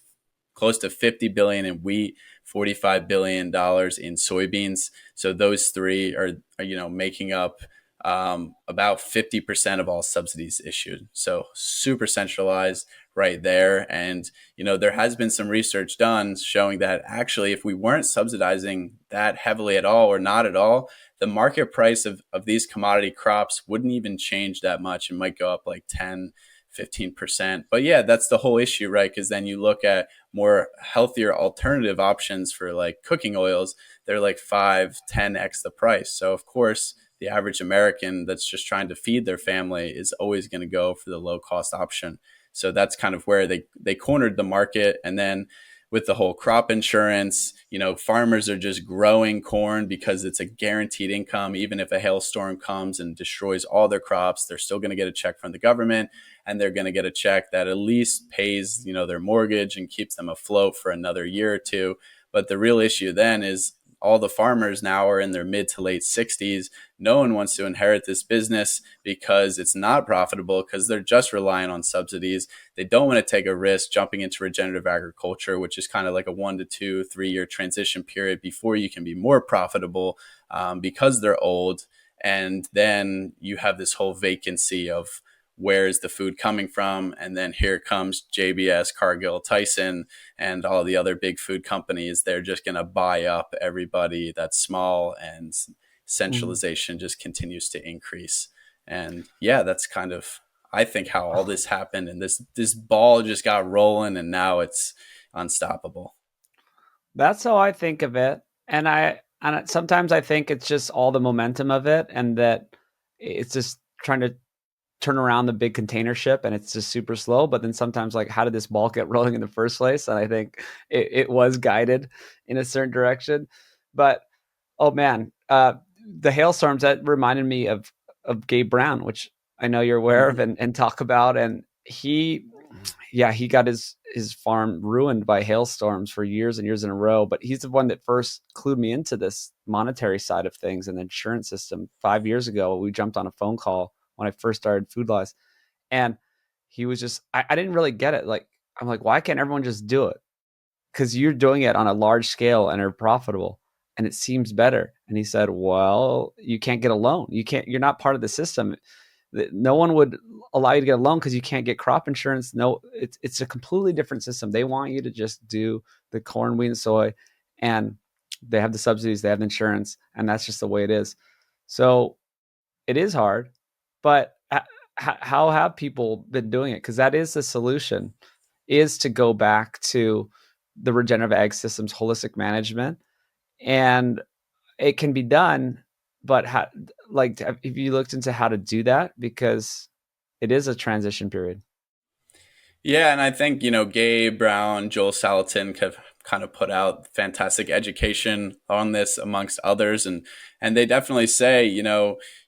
close to 50 billion in wheat, $45 billion in soybeans. So those three are making up about 50% of all subsidies issued. So super centralized right there. And, there has been some research done showing that actually, if we weren't subsidizing that heavily at all or not at all, the market price of these commodity crops wouldn't even change that much. It might go up like 10-15%. But yeah, that's the whole issue, right? Because then you look at more healthier alternative options for like cooking oils, they're like 5-10x the price. So of course, the average American that's just trying to feed their family is always going to go for the low cost option. So that's kind of where they cornered the market. And then with the whole crop insurance, farmers are just growing corn because it's a guaranteed income. Even if a hailstorm comes and destroys all their crops, they're still going to get a check from the government, and they're going to get a check that at least pays, their mortgage and keeps them afloat for another year or two. But the real issue then is all the farmers now are in their mid to late 60s. No one wants to inherit this business because it's not profitable, because they're just relying on subsidies. They don't want to take a risk jumping into regenerative agriculture, which is kind of like a 1 to 2, 3 year transition period before you can be more profitable, because they're old. And then you have this whole vacancy of where is the food coming from? And then here comes JBS, Cargill, Tyson, and all the other big food companies. They're just going to buy up everybody that's small, and centralization just continues to increase. And yeah, that's kind of, I think, how all this happened. And this ball just got rolling, and now it's unstoppable. That's how I think of it. And sometimes I think it's just all the momentum of it, and that it's just trying to turn around the big container ship, and it's just super slow. But then sometimes, like, how did this ball get rolling in the first place? And I think it was guided in a certain direction. But oh man, the hailstorms, that reminded me of Gabe Brown, which I know you're aware of and talk about. And he got his farm ruined by hailstorms for years and years in a row. But he's the one that first clued me into this monetary side of things and the insurance system. 5 years ago, we jumped on a phone call when I first started Food Laws, and he was just, I didn't really get it. Like, I'm like, why can't everyone just do it? Because you're doing it on a large scale and are profitable, and it seems better. And he said, well, you can't get a loan. You're not part of the system. No one would allow you to get a loan because you can't get crop insurance. No, it's a completely different system. They want you to just do the corn, wheat, and soy, and they have the subsidies, they have the insurance, and that's just the way it is. So it is hard, but how have people been doing it? Because that is the solution, is to go back to the regenerative ag systems, holistic management, and it can be done. But like, have you looked into how to do that? Because it is a transition period. Yeah, and I think, Gabe Brown, Joel Salatin have kind of put out fantastic education on this amongst others. And they definitely say,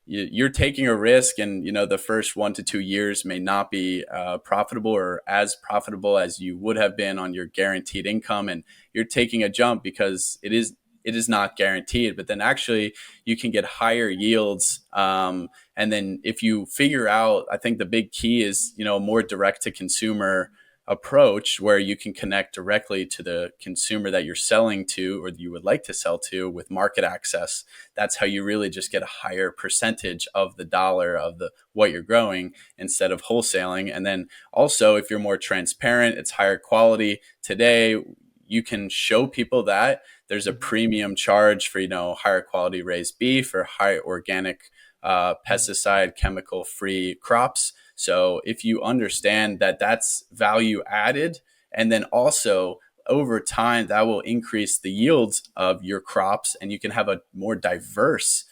you're taking a risk, and, the first 1 to 2 years may not be profitable or as profitable as you would have been on your guaranteed income. And you're taking a jump because it is not guaranteed, but then actually you can get higher yields. And then if you figure out, I think the big key is, a more direct to consumer approach where you can connect directly to the consumer that you're selling to or you would like to sell to with market access. That's how you really just get a higher percentage of the dollar of the what you're growing instead of wholesaling. And then also, if you're more transparent, it's higher quality. Today, you can show people that there's a premium charge for, higher quality raised beef or high organic pesticide chemical free crops. So if you understand that that's value added, and then also over time that will increase the yields of your crops, and you can have a more diverse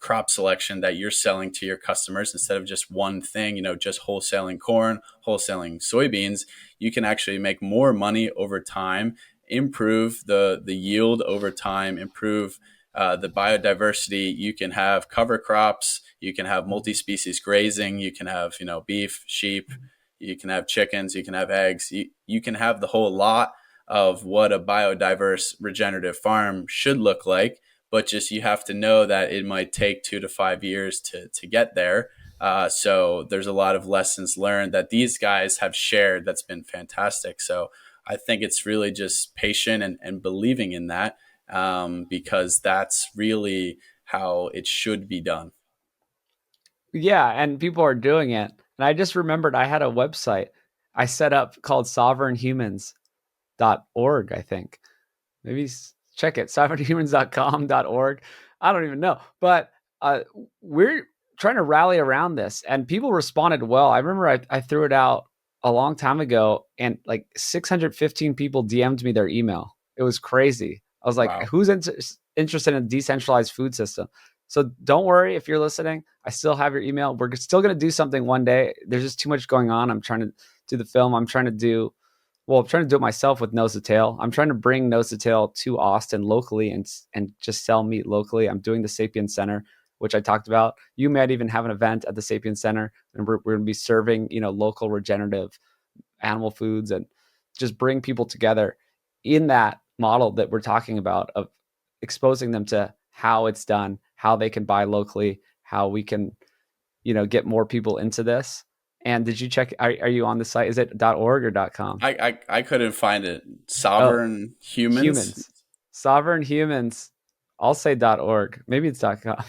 crop selection that you're selling to your customers instead of just one thing, just wholesaling corn, wholesaling soybeans. You can actually make more money over time, improve the yield over time, improve the biodiversity. You can have cover crops, you can have multi-species grazing, you can have, beef, sheep, you can have chickens, you can have eggs, you can have the whole lot of what a biodiverse regenerative farm should look like. But just you have to know that it might take 2 to 5 years to get there. So there's a lot of lessons learned that these guys have shared that's been fantastic. So I think it's really just patient and believing in that, because that's really how it should be done. Yeah, and people are doing it. And I just remembered I had a website I set up called sovereignhumans.org, I think. Maybe check it, sovereignhumans.com.org. I don't even know. But we're trying to rally around this, and people responded well. I remember I threw it out a long time ago, and like 615 people DM'd me their email. It was crazy. I was like, Wow. who's interested in a decentralized food system? So don't worry if you're listening. I still have your email. We're still going to do something one day. There's just too much going on. I'm trying to do the film. I'm trying to do well, I'm trying to do it myself with Nose to Tail. I'm trying to bring Nose to Tail to Austin locally and just sell meat locally. I'm doing the Sapien Center, which I talked about. You might even have an event at the Sapien Center, and we're going to be serving, local regenerative animal foods and just bring people together in that model that we're talking about of exposing them to how it's done, how they can buy locally, how we can, get more people into this. And did you check? Are you on the site? Is it .org or .com? I couldn't find it. Oh, Sovereign humans. humans, sovereign humans. I'll say .org. Maybe it's .com.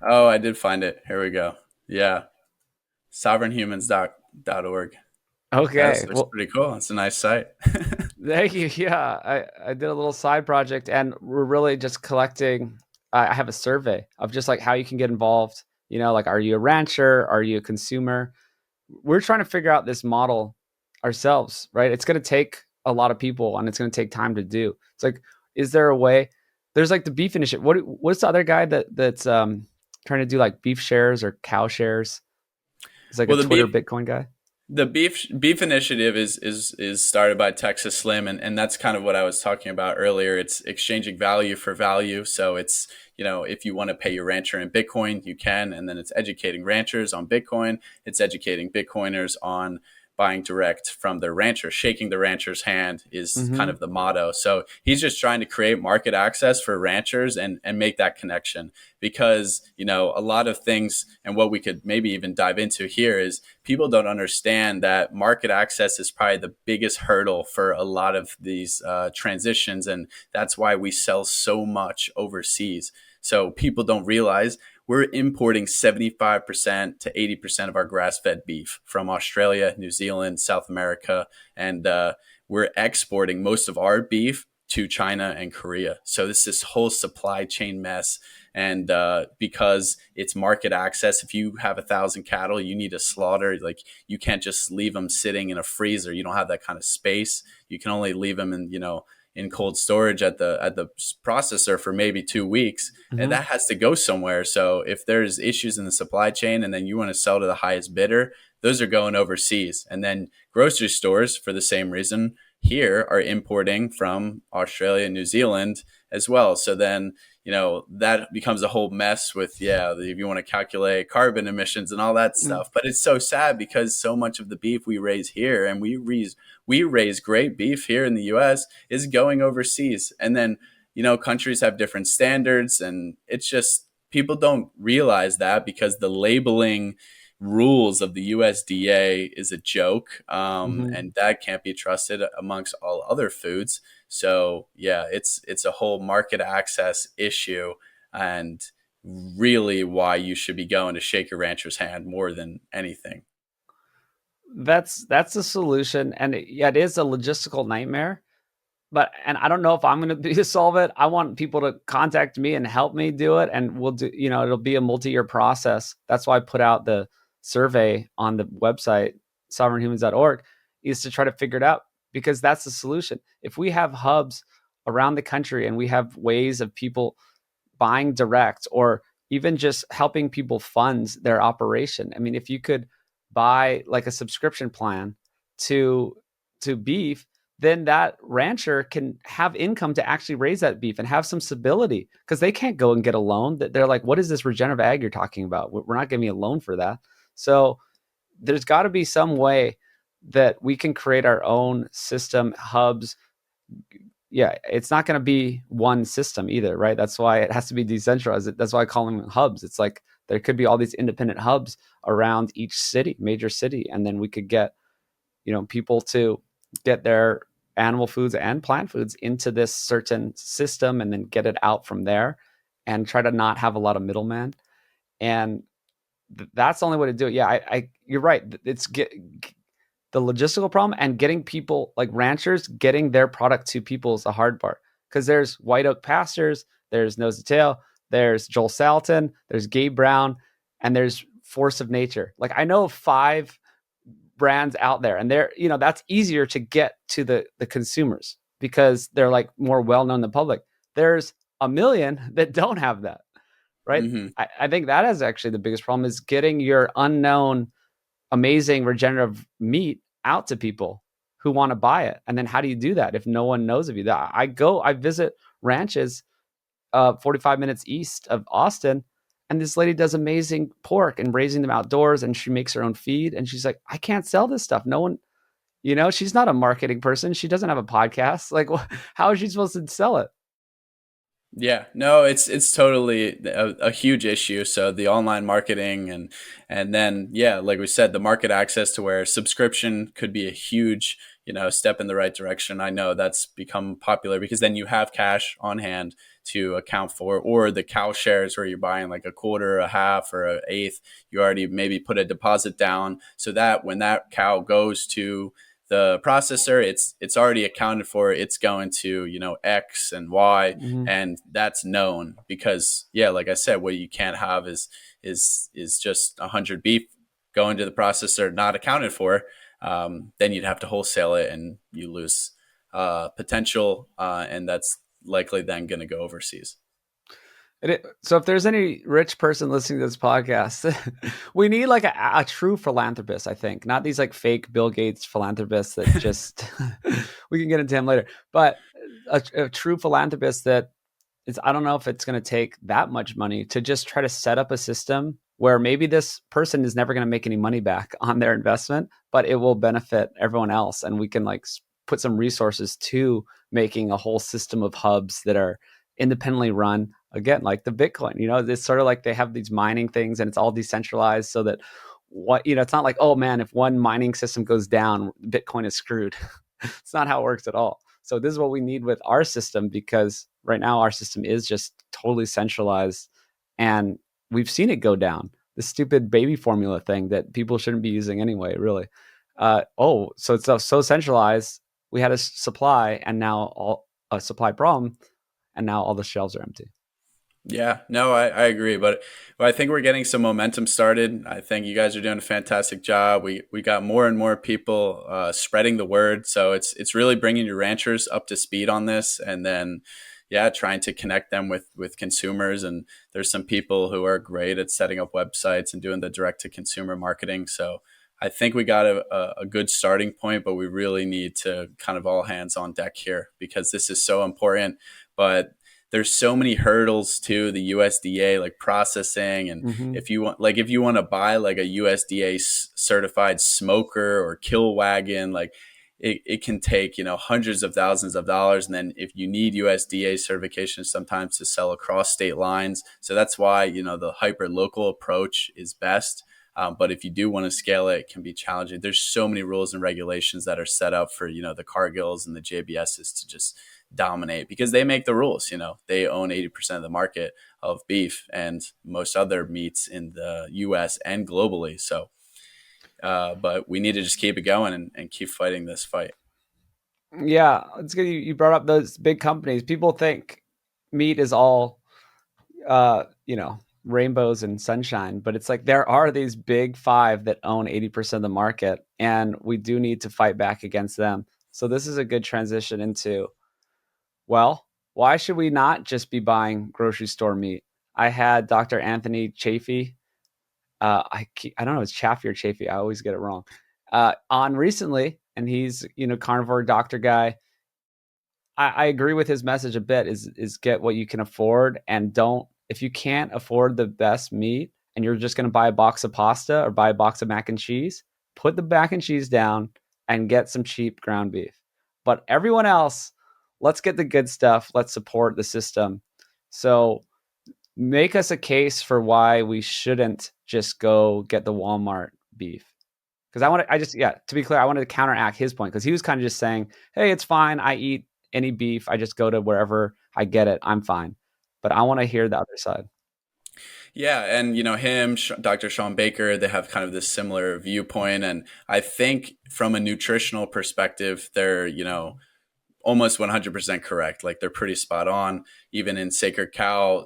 Oh, I did find it. Here we go. Yeah, sovereignhumans.org. Okay. That's Well, pretty cool. It's a nice site. thank you. Yeah, I did a little side project, and we're really just collecting. I have a survey of just like how you can get involved. Like, are you a rancher? Are you a consumer? We're trying to figure out this model ourselves, right? It's going to take a lot of people, and it's going to take time to do. It's like, is there a way? There's like the beef initiative. What's the other guy that's trying to do like beef shares or cow shares? It's like a Well, Twitter Bitcoin guy. the beef initiative is started by Texas Slim, and that's kind of what I was talking about earlier. It's exchanging value for value. So it's, if you want to pay your rancher in Bitcoin, you can, and then it's educating ranchers on Bitcoin. It's educating Bitcoiners on buying direct from their rancher. Shaking the rancher's hand is kind Mm-hmm. of the motto. So he's just trying to create market access for ranchers and make that connection, because, a lot of things, and what we could maybe even dive into here, is people don't understand that market access is probably the biggest hurdle for a lot of these transitions. And that's why we sell so much overseas. So people don't realize we're importing 75% to 80% of our grass-fed beef from Australia, New Zealand, South America, and we're exporting most of our beef to China and Korea. So this whole supply chain mess. And because it's market access, if you have 1,000 cattle, you need to slaughter. Like, you can't just leave them sitting in a freezer. You don't have that kind of space. You can only leave them in cold storage at the processor for maybe 2 weeks, and Mm-hmm. that has to go somewhere. So if there's issues in the supply chain and then you want to sell to the highest bidder, those are going overseas. And then grocery stores, for the same reason, here are importing from Australia and New Zealand as well. So then, that becomes a whole mess with, if you want to calculate carbon emissions and all that stuff. But it's so sad, because so much of the beef we raise here, and we raise great beef here in the US, is going overseas. And then, countries have different standards, and it's just, people don't realize that, because the labeling rules of the USDA is a joke, Mm-hmm. and that can't be trusted amongst all other foods. So yeah, it's a whole market access issue, and really why you should be going to shake your rancher's hand more than anything. That's a solution, and yeah, it is a logistical nightmare. And I don't know if I'm going to be to solve it. I want people to contact me and help me do it, and we'll do. It'll be a multi-year process. That's why I put out the survey on the website sovereignhumans.org, is to try to figure it out, because that's the solution. If we have hubs around the country and we have ways of people buying direct, or even just helping people fund their operation. I mean, if you could buy like a subscription plan to beef, then that rancher can have income to actually raise that beef and have some stability, because they can't go and get a loan. That they're like, what is this regenerative ag you're talking about? We're not giving you a loan for that. So there's got to be some way that we can create our own system hubs. Yeah, it's not going to be one system either, right? That's why it has to be decentralized. That's why I call them hubs. It's like there could be all these independent hubs around each city, major city, and then we could get, people to get their animal foods and plant foods into this certain system, and then get it out from there, and try to not have a lot of middlemen. And that's the only way to do it. Yeah, you're right. It's the logistical problem, and getting people like ranchers getting their product to people is the hard part, because there's White Oak Pastures, there's Nose to Tail, there's Joel Salatin, there's Gabe Brown, and there's Force of Nature. Like, I know 5 brands out there, and they're, that's easier to get to the consumers, because they're like more well-known in the public. There's a million that don't have that, right? Mm-hmm. I think that is actually the biggest problem, is getting your unknown amazing regenerative meat out to people who want to buy it. And then how do you do that if no one knows of you? I visit ranches 45 minutes east of Austin, and this lady does amazing pork and raising them outdoors, and she makes her own feed. And she's like, I can't sell this stuff. No one, she's not a marketing person. She doesn't have a podcast. Like, how is she supposed to sell it? Yeah, no, it's totally a huge issue. So the online marketing and then yeah, like we said, the market access to where subscription could be a huge, step in the right direction. I know that's become popular because then you have cash on hand to account for, or the cow shares where you're buying like a quarter, a half, or an eighth. You already maybe put a deposit down so that when that cow goes to the processor, it's already accounted for. It's going to X and Y, Mm-hmm. and that's known because yeah, like I said, what you can't have is just 100 beef going to the processor not accounted for. Then you'd have to wholesale it, and you lose potential, and that's likely then going to go overseas. So if there's any rich person listening to this podcast, we need like a true philanthropist, I think, not these like fake Bill Gates philanthropists that just, we can get into him later, but a true philanthropist that is, I don't know if it's going to take that much money to just try to set up a system where maybe this person is never going to make any money back on their investment, but it will benefit everyone else. And we can like put some resources to making a whole system of hubs that are independently run, again, like the Bitcoin. It's sort of like they have these mining things and it's all decentralized, so that it's not like, oh man, if one mining system goes down, Bitcoin is screwed. It's not how it works at all. So this is what we need with our system, because right now our system is just totally centralized, and we've seen it go down. The stupid baby formula thing that people shouldn't be using anyway, really. So it's so centralized. We had a supply, and now all a supply problem, and now all the shelves are empty. Yeah, no, I agree, but I think we're getting some momentum started. I think you guys are doing a fantastic job. We got more and more people spreading the word, so it's really bringing your ranchers up to speed on this, and then yeah, trying to connect them with consumers. And there's some people who are great at setting up websites and doing the direct to consumer marketing. So I think we got a good starting point, but we really need to kind of all hands on deck here because this is so important. But there's so many hurdles to the USDA, like processing. And Mm-hmm. if you want to buy like a USDA certified smoker or kill wagon, like it can take, hundreds of thousands of dollars. And then if you need USDA certification sometimes to sell across state lines. So that's why, the hyper local approach is best. But if you do want to scale it, it can be challenging. There's so many rules and regulations that are set up for, the Cargills and the JBSs to just dominate because they make the rules. They own 80% of the market of beef and most other meats in the US and globally. So, but we need to just keep it going and keep fighting this fight. Yeah, it's good you brought up those big companies. People think meat is all, rainbows and sunshine, but it's like there are these big five that own 80% of the market, and we do need to fight back against them. So this is a good transition into, well, why should we not just be buying grocery store meat? I had Dr. Anthony Chafee. I don't know, it's Chaffee or Chafee. I always get it wrong. On recently, and he's carnivore doctor guy. I agree with his message a bit. Is get what you can afford, and don't, if you can't afford the best meat and you're just going to buy a box of pasta or buy a box of mac and cheese, put the mac and cheese down and get some cheap ground beef. But everyone else, let's get the good stuff. Let's support the system. So make us a case for why we shouldn't just go get the Walmart beef. Because to be clear, I wanted to counteract his point, because he was kind of just saying, hey, it's fine. I eat any beef. I just go to wherever I get it. I'm fine. But I want to hear the other side. Yeah, and him, Dr. Sean Baker, they have kind of this similar viewpoint, and I think from a nutritional perspective, they're almost 100% correct. Like they're pretty spot on. Even in Sacred Cow,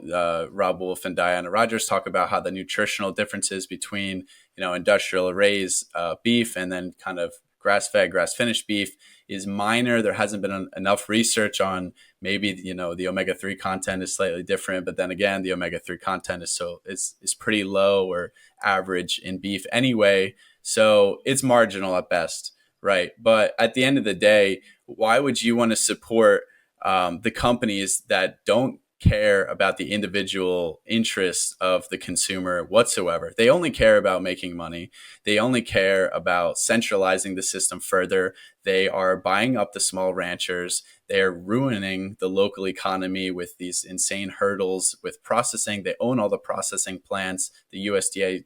Rob Wolf and Diana Rogers talk about how the nutritional differences between industrial raised beef and then kind of grass-fed, grass-finished beef is minor. There hasn't been enough research on maybe the omega-3 content is slightly different, but then again, the omega-3 content is pretty low or average in beef anyway. So it's marginal at best. right? But at the end of the day, why would you want to support the companies that don't care about the individual interests of the consumer whatsoever? They only care about making money. They only care about centralizing the system further. They are buying up the small ranchers. They're ruining the local economy with these insane hurdles with processing. They own all the processing plants, the USDA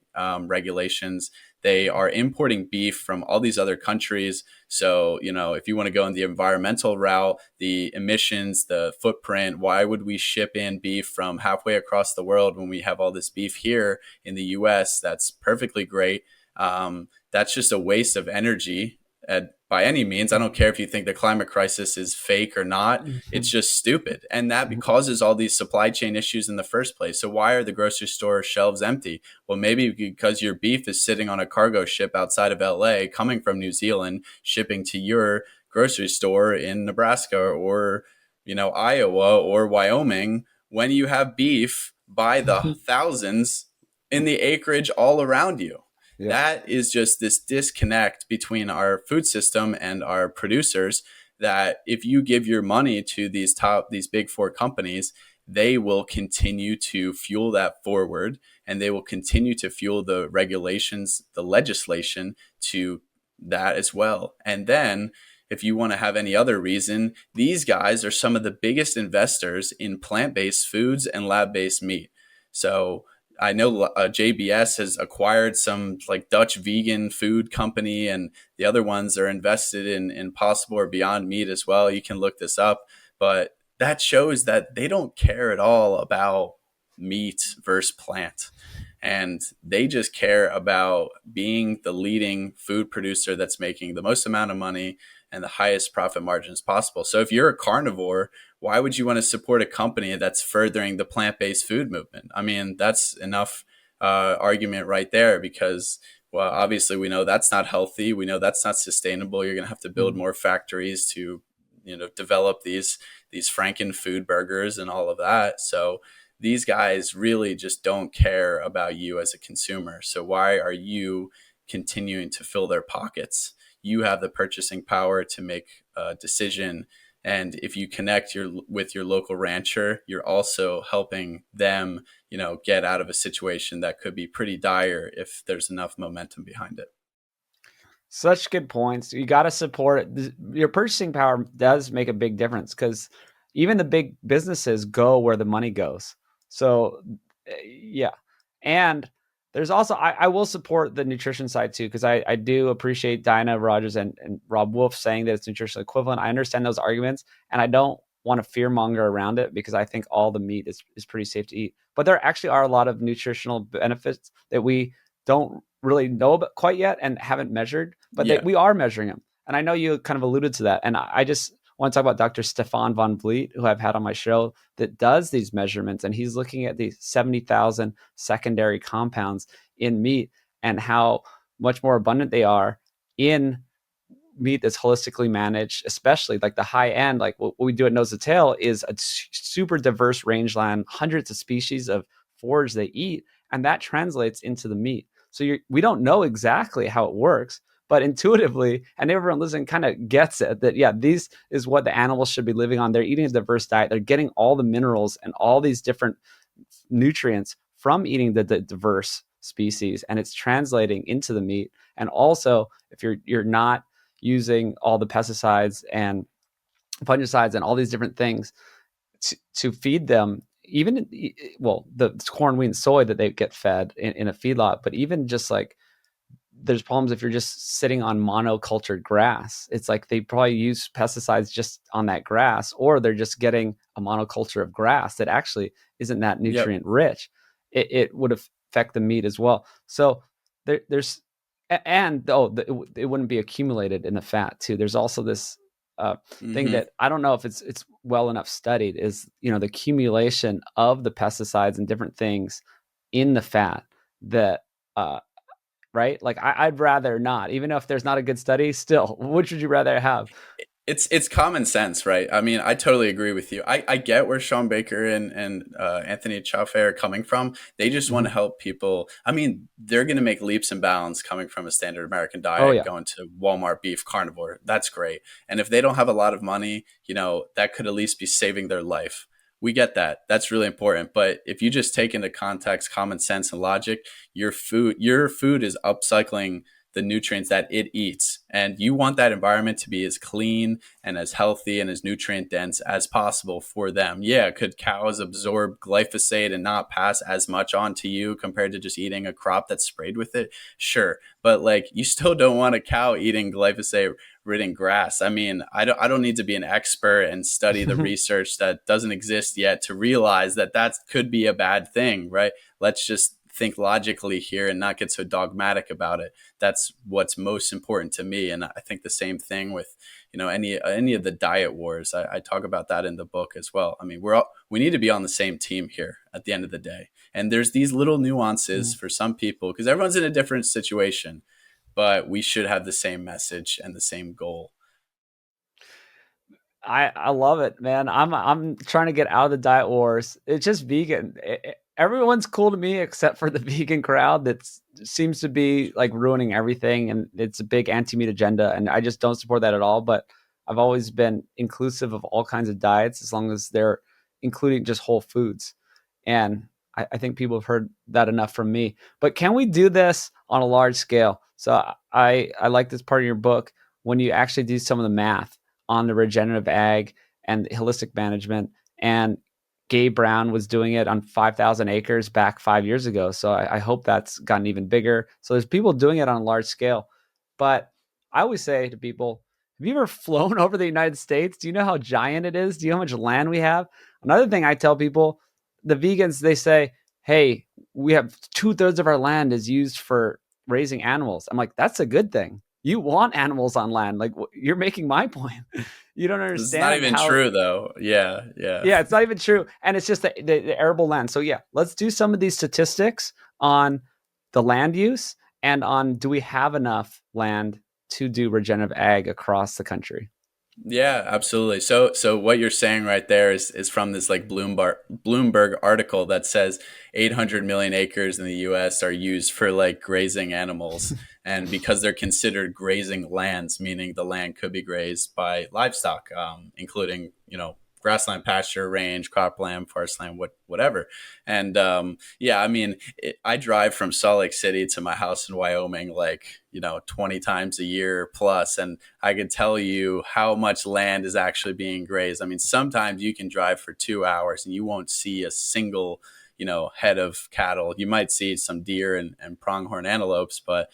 regulations. They are importing beef from all these other countries. So, if you want to go in the environmental route, the emissions, the footprint, why would we ship in beef from halfway across the world when we have all this beef here in the US that's perfectly great? That's just a waste of energy by any means. I don't care if you think the climate crisis is fake or not. It's just stupid. And that causes all these supply chain issues in the first place. So why are the grocery store shelves empty? Well, maybe because your beef is sitting on a cargo ship outside of LA, coming from New Zealand, shipping to your grocery store in Nebraska or, Iowa or Wyoming, when you have beef by the thousands in the acreage all around you. Yeah. That is just this disconnect between our food system and our producers, that if you give your money to these big four companies, they will continue to fuel that forward, and they will continue to fuel the regulations, the legislation to that as well. And then if you want to have any other reason, these guys are some of the biggest investors in plant-based foods and lab-based meat. So I know JBS has acquired some like Dutch vegan food company, and the other ones are invested in Impossible or Beyond Meat as well. You can look this up, but that shows that they don't care at all about meat versus plant. And they just care about being the leading food producer that's making the most amount of money and the highest profit margins possible. So if you're a carnivore, why would you want to support a company that's furthering the plant-based food movement? I mean, that's enough argument right there, because, well, obviously we know that's not healthy. We know that's not sustainable. You're going to have to build more factories to, develop these Franken food burgers and all of that. So these guys really just don't care about you as a consumer. So why are you continuing to fill their pockets? You have the purchasing power to make a decision. And if you connect with your local rancher, you're also helping them, get out of a situation that could be pretty dire if there's enough momentum behind it. Such good points. You got to support it. Your purchasing power does make a big difference, because even the big businesses go where the money goes. So, yeah. And there's also, I will support the nutrition side too, because I do appreciate Dinah Rogers and Rob Wolf saying that it's nutritional equivalent. I understand those arguments, and I don't want to fearmonger around it, because I think all the meat is pretty safe to eat. But there actually are a lot of nutritional benefits that we don't really know about quite yet and haven't measured, but Yeah. we are measuring them. And I know you kind of alluded to that. And I just want to talk about Dr. Stefan von Vliet, who I've had on my show, that does these measurements. And he's looking at these 70,000 secondary compounds in meat and how much more abundant they are in meat that's holistically managed, especially like the high end. Like what we do at Nose to Tail is a super diverse rangeland, hundreds of species of forage they eat, and that translates into the meat. So we don't know exactly how it works, but intuitively, and everyone listening kind of gets it, that yeah, these is what the animals should be living on. They're eating a diverse diet. They're getting all the minerals and all these different nutrients from eating the diverse species, and it's translating into the meat. And also, if you're not using all the pesticides and fungicides and all these different things to feed them, even well, the corn, wheat, and soy that they get fed in a feedlot, but even just like there's problems if you're just sitting on monocultured grass. It's like they probably use pesticides just on that grass, or they're just getting a monoculture of grass that actually isn't that Yep. nutrient rich. It would affect the meat as well. So there's and it wouldn't be accumulated in the fat too. There's also this thing Mm-hmm. that I don't know if it's well enough studied, is the accumulation of the pesticides and different things in the fat that right? Like I'd rather not, even if there's not a good study. Still, which would you rather have? It's common sense, right? I mean, I totally agree with you. I get where Sean Baker and Anthony Chaffee are coming from. They just want to Hmm. help people. I mean, they're going to make leaps and bounds coming from a standard American Oh diet, yeah. going to Walmart beef carnivore. That's great. And if they don't have a lot of money, that could at least be saving their life. We get that. That's really important. But if you just take into context common sense and logic, your food is upcycling the nutrients that it eats. And you want that environment to be as clean and as healthy and as nutrient dense as possible for them. Yeah, could cows absorb glyphosate and not pass as much on to you compared to just eating a crop that's sprayed with it? Sure. But like you still don't want a cow eating glyphosate ridden grass. I mean, I don't need to be an expert and study the research that doesn't exist yet to realize that that could be a bad thing, right? Let's just think logically here and not get so dogmatic about it. That's what's most important to me. And I think the same thing with any of the diet wars. I talk about that in the book as well. I mean, we need to be on the same team here at the end of the day. And there's these little nuances for some people because everyone's in a different situation, but we should have the same message and the same goal. I love it, man. I'm trying to get out of the diet wars. It's just vegan. Everyone's cool to me except for the vegan crowd that seems to be like ruining everything, and it's a big anti-meat agenda, and I just don't support that at all. But I've always been inclusive of all kinds of diets as long as they're including just whole foods, and I think people have heard that enough from me. But can we do this on a large scale? So I like this part of your book when you actually do some of the math on the regenerative ag and holistic management. And Gabe Brown was doing it on 5,000 acres back 5 years ago. So I hope that's gotten even bigger. So there's people doing it on a large scale. But I always say to people, have you ever flown over the United States? Do you know how giant it is? Do you know how much land we have? Another thing I tell people, the vegans, they say, hey, we have 2/3 of our land is used for raising animals. I'm like, that's a good thing. You want animals on land. Like you're making my point. You don't It's not understand even how, true though. Yeah, yeah. yeah, it's not even true. And it's just the arable land. So yeah, let's do some of these statistics on the land use and on do we have enough land to do regenerative ag across the country. Yeah, absolutely. So what you're saying right there is from this like Bloomberg article that says 800 million acres in the US are used for like grazing animals, and because they're considered grazing lands, meaning the land could be grazed by livestock, including, grassland, pasture, range, cropland, forest land, whatever. And yeah, I mean, I drive from Salt Lake City to my house in Wyoming like 20 times a year plus, and I could tell you how much land is actually being grazed. I mean, sometimes you can drive for 2 hours and you won't see a single head of cattle. You might see some deer and pronghorn antelopes, but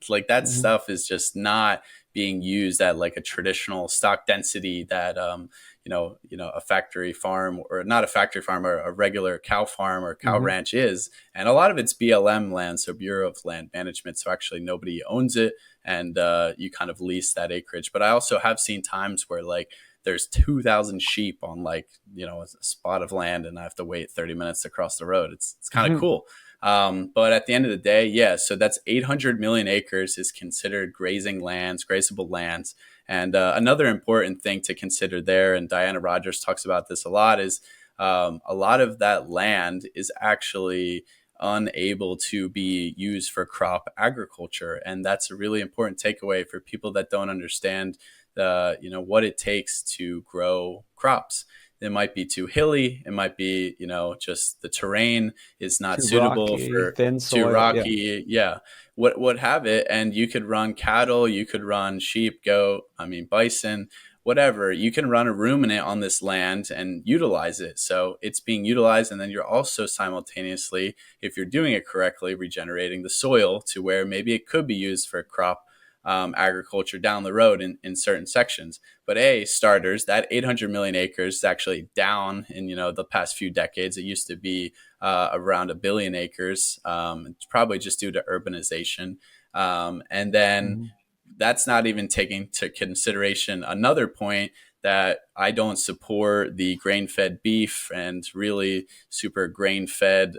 like that Mhm. stuff is just not being used at like a traditional stock density that a factory farm, or not a factory farm, or a regular cow farm or cow Mhm. ranch is. And a lot of it's BLM land, so Bureau of Land Management. So actually nobody owns it, and you kind of lease that acreage. But I also have seen times where like there's 2,000 sheep on like a spot of land, and I have to wait 30 minutes to cross the road. It's kind of Mhm. cool. But at the end of the day, yeah, so that's 800 million acres is considered grazing lands, grazable lands. And another important thing to consider there, and Diana Rogers talks about this a lot, is a lot of that land is actually unable to be used for crop agriculture. And that's a really important takeaway for people that don't understand what it takes to grow crops. It might be too hilly. It might be, just the terrain is not Too suitable rocky, for thin too soil. Yeah. rocky. Yeah. What have it. And you could run cattle, you could run sheep, goat, I mean, bison, whatever. You can run a ruminant on this land and utilize it. So it's being utilized. And then you're also simultaneously, if you're doing it correctly, regenerating the soil to where maybe it could be used for crop agriculture down the road in certain sections. But starters, that 800 million acres is actually down in the past few decades. It used to be around a billion acres. It's probably just due to urbanization, and then Mhm. that's not even taking to consideration another point that I don't support the grain-fed beef and really super grain-fed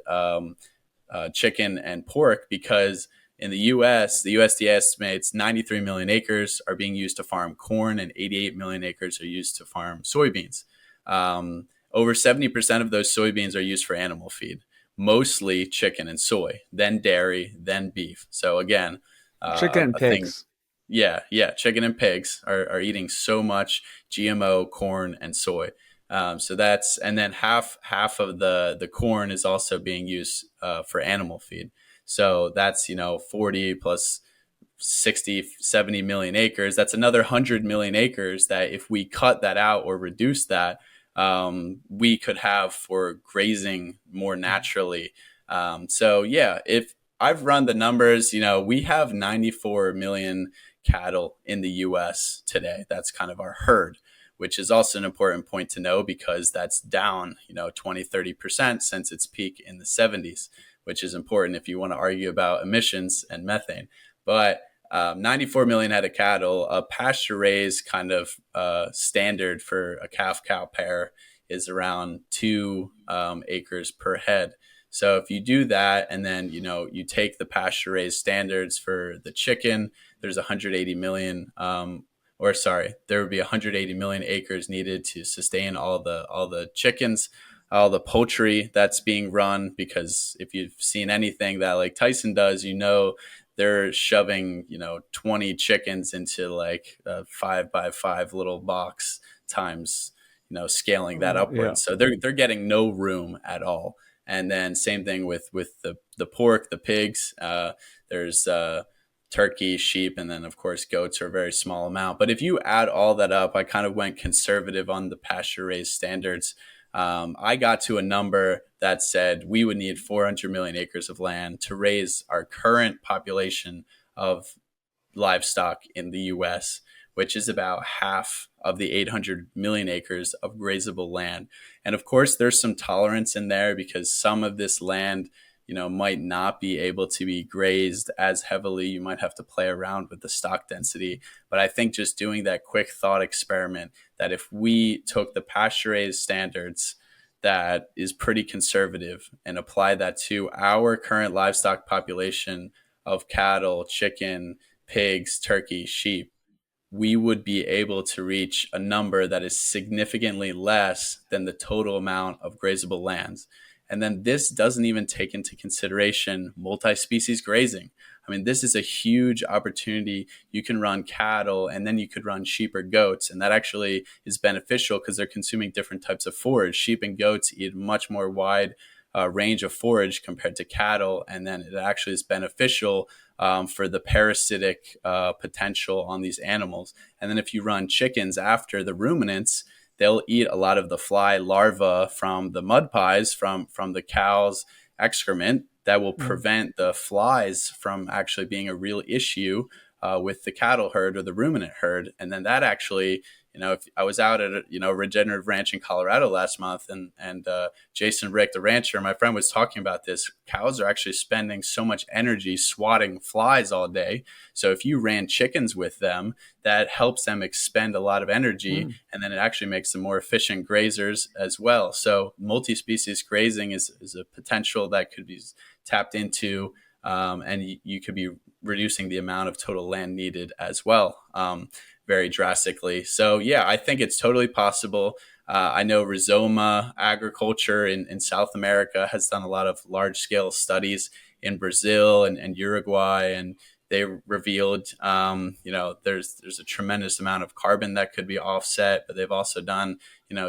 chicken and pork, because In the US, the USDA estimates 93 million acres are being used to farm corn and 88 million acres are used to farm soybeans. Over 70% of those soybeans are used for animal feed, mostly chicken and soy, then dairy, then beef. So again, Chicken and a thing. pigs. Yeah, chicken and pigs are eating so much GMO corn and soy. So that's, and then half of the corn is also being used for animal feed. So that's 40 plus 60, 70 million acres. That's another 100 million acres that if we cut that out or reduce that, we could have for grazing more naturally. So yeah, if I've run the numbers, we have 94 million cattle in the US today. That's kind of our herd, which is also an important point to know because that's down, 20, 30% since its peak in the 70s, which is important if you want to argue about emissions and methane. But 94 million head of cattle, a pasture raised kind of standard for a calf cow pair is around 2 acres per head. So if you do that, and then you take the pasture raised standards for the chicken, there's 180 million, or sorry, there would be 180 million acres needed to sustain all the chickens, all the poultry that's being run. Because if you've seen anything that like Tyson does, they're shoving 20 chickens into like a 5x5 little box times scaling that Yeah. upwards. So they're getting no room at all. And then same thing with the pork, the pigs. There's turkey, sheep, and then of course goats are a very small amount. But if you add all that up, I kind of went conservative on the pasture raised standards. I got to a number that said we would need 400 million acres of land to raise our current population of livestock in the US, which is about half of the 800 million acres of grazable land. And of course, there's some tolerance in there because some of this land, might not be able to be grazed as heavily. You might have to play around with the stock density. But I think just doing that quick thought experiment that if we took the pasture raised standards that is pretty conservative and apply that to our current livestock population of cattle, chicken, pigs, turkey, sheep, we would be able to reach a number that is significantly less than the total amount of grazable lands. And then this doesn't even take into consideration multi-species grazing. I mean, this is a huge opportunity. You can run cattle and then you could run sheep or goats. And that actually is beneficial because they're consuming different types of forage. Sheep and goats eat a much more wide range of forage compared to cattle. And then it actually is beneficial for the parasitic potential on these animals. And then if you run chickens after the ruminants, they'll eat a lot of the fly larvae from the mud pies from the cow's excrement that will prevent the flies from actually being a real issue with the cattle herd or the ruminant herd. And then that actually, if I was out at a regenerative ranch in Colorado last month, and Jason Rick, the rancher, my friend, was talking about this. Cows are actually spending so much energy swatting flies all day. So if you ran chickens with them, that helps them expend a lot of energy, and then it actually makes them more efficient grazers as well. So multi-species grazing is a potential that could be tapped into, and you could be reducing the amount of total land needed as well. Very drastically. So yeah, I think it's totally possible. I know Rizoma Agriculture in South America has done a lot of large scale studies in Brazil and Uruguay, and they revealed, there's a tremendous amount of carbon that could be offset, but they've also done,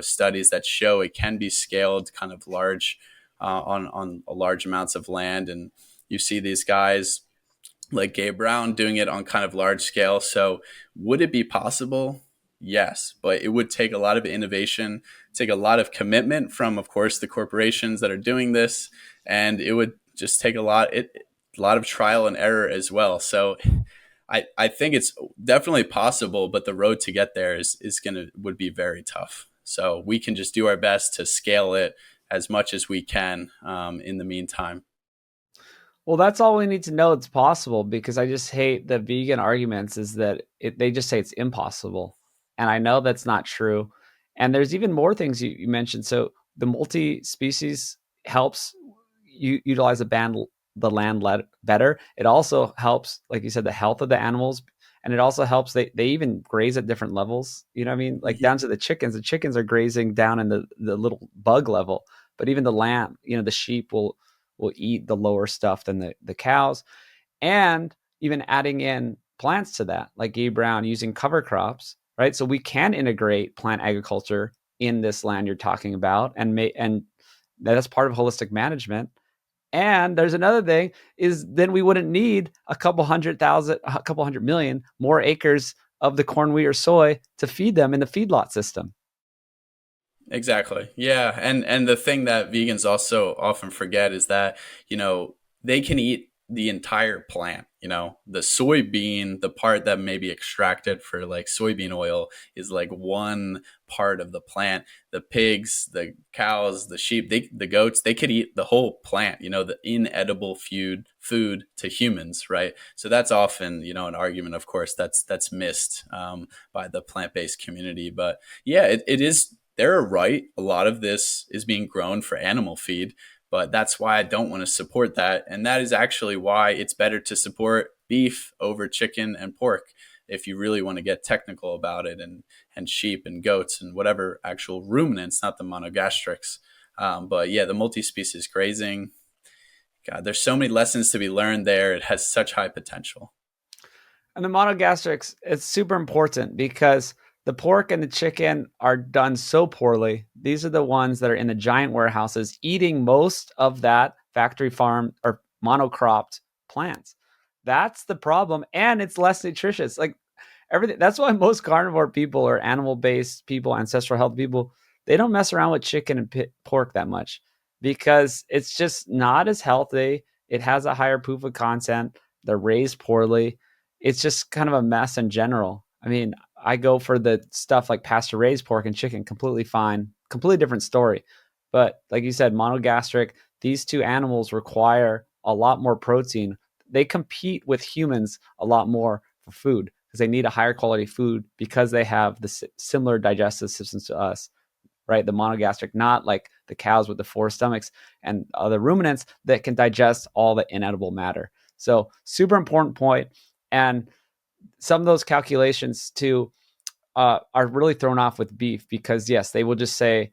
studies that show it can be scaled kind of large on large amounts of land. And you see these guys like Gabe Brown doing it on kind of large scale. So would it be possible? Yes, but it would take a lot of innovation, take a lot of commitment from, of course, the corporations that are doing this, and it would just take a lot of trial and error as well. So I think it's definitely possible, but the road to get there would be very tough. So we can just do our best to scale it as much as we can in the meantime. Well, that's all we need to know it's possible, because I just hate the vegan arguments is that they just say it's impossible. And I know that's not true. And there's even more things you mentioned. So the multi-species helps you utilize the land better. It also helps, like you said, the health of the animals, and it also helps they even graze at different levels. You know what I mean? Like down to the chickens. The chickens are grazing down in the little bug level, but even the lamb, the sheep will eat the lower stuff than the cows, and even adding in plants to that, like Gabe Brown using cover crops, right? So we can integrate plant agriculture in this land you're talking about, and that's part of holistic management. And there's another thing is then we wouldn't need a couple hundred million more acres of the corn, wheat, or soy to feed them in the feedlot system. Exactly. Yeah, and the thing that vegans also often forget is that, they can eat the entire plant. The soybean, the part that may be extracted for like soybean oil is like one part of the plant. The pigs, the cows, the sheep, the goats, they could eat the whole plant, the inedible food to humans, right? So that's often, an argument, of course, that's missed by the plant-based community. But yeah, it is, they're right. A lot of this is being grown for animal feed, but that's why I don't want to support that. And that is actually why it's better to support beef over chicken and pork if you really want to get technical about it, and sheep and goats and whatever actual ruminants, not the monogastrics. But yeah, the multi-species grazing, God, there's so many lessons to be learned there. It has such high potential. And the monogastrics, it's super important because the pork and the chicken are done so poorly. These are the ones that are in the giant warehouses eating most of that factory farm or monocropped plants. That's the problem. And it's less nutritious. Like everything. That's why most carnivore people or animal based people, ancestral health people, they don't mess around with chicken and pork that much because it's just not as healthy. It has a higher PUFA content. They're raised poorly. It's just kind of a mess in general. I mean, I go for the stuff like pasture raised pork and chicken, completely fine, completely different story. But like you said, monogastric, these two animals require a lot more protein. They compete with humans a lot more for food because they need a higher quality food because they have the similar digestive systems to us, right? The monogastric, not like the cows with the four stomachs and other ruminants that can digest all the inedible matter. So super important point. And some of those calculations too are really thrown off with beef because yes, they will just say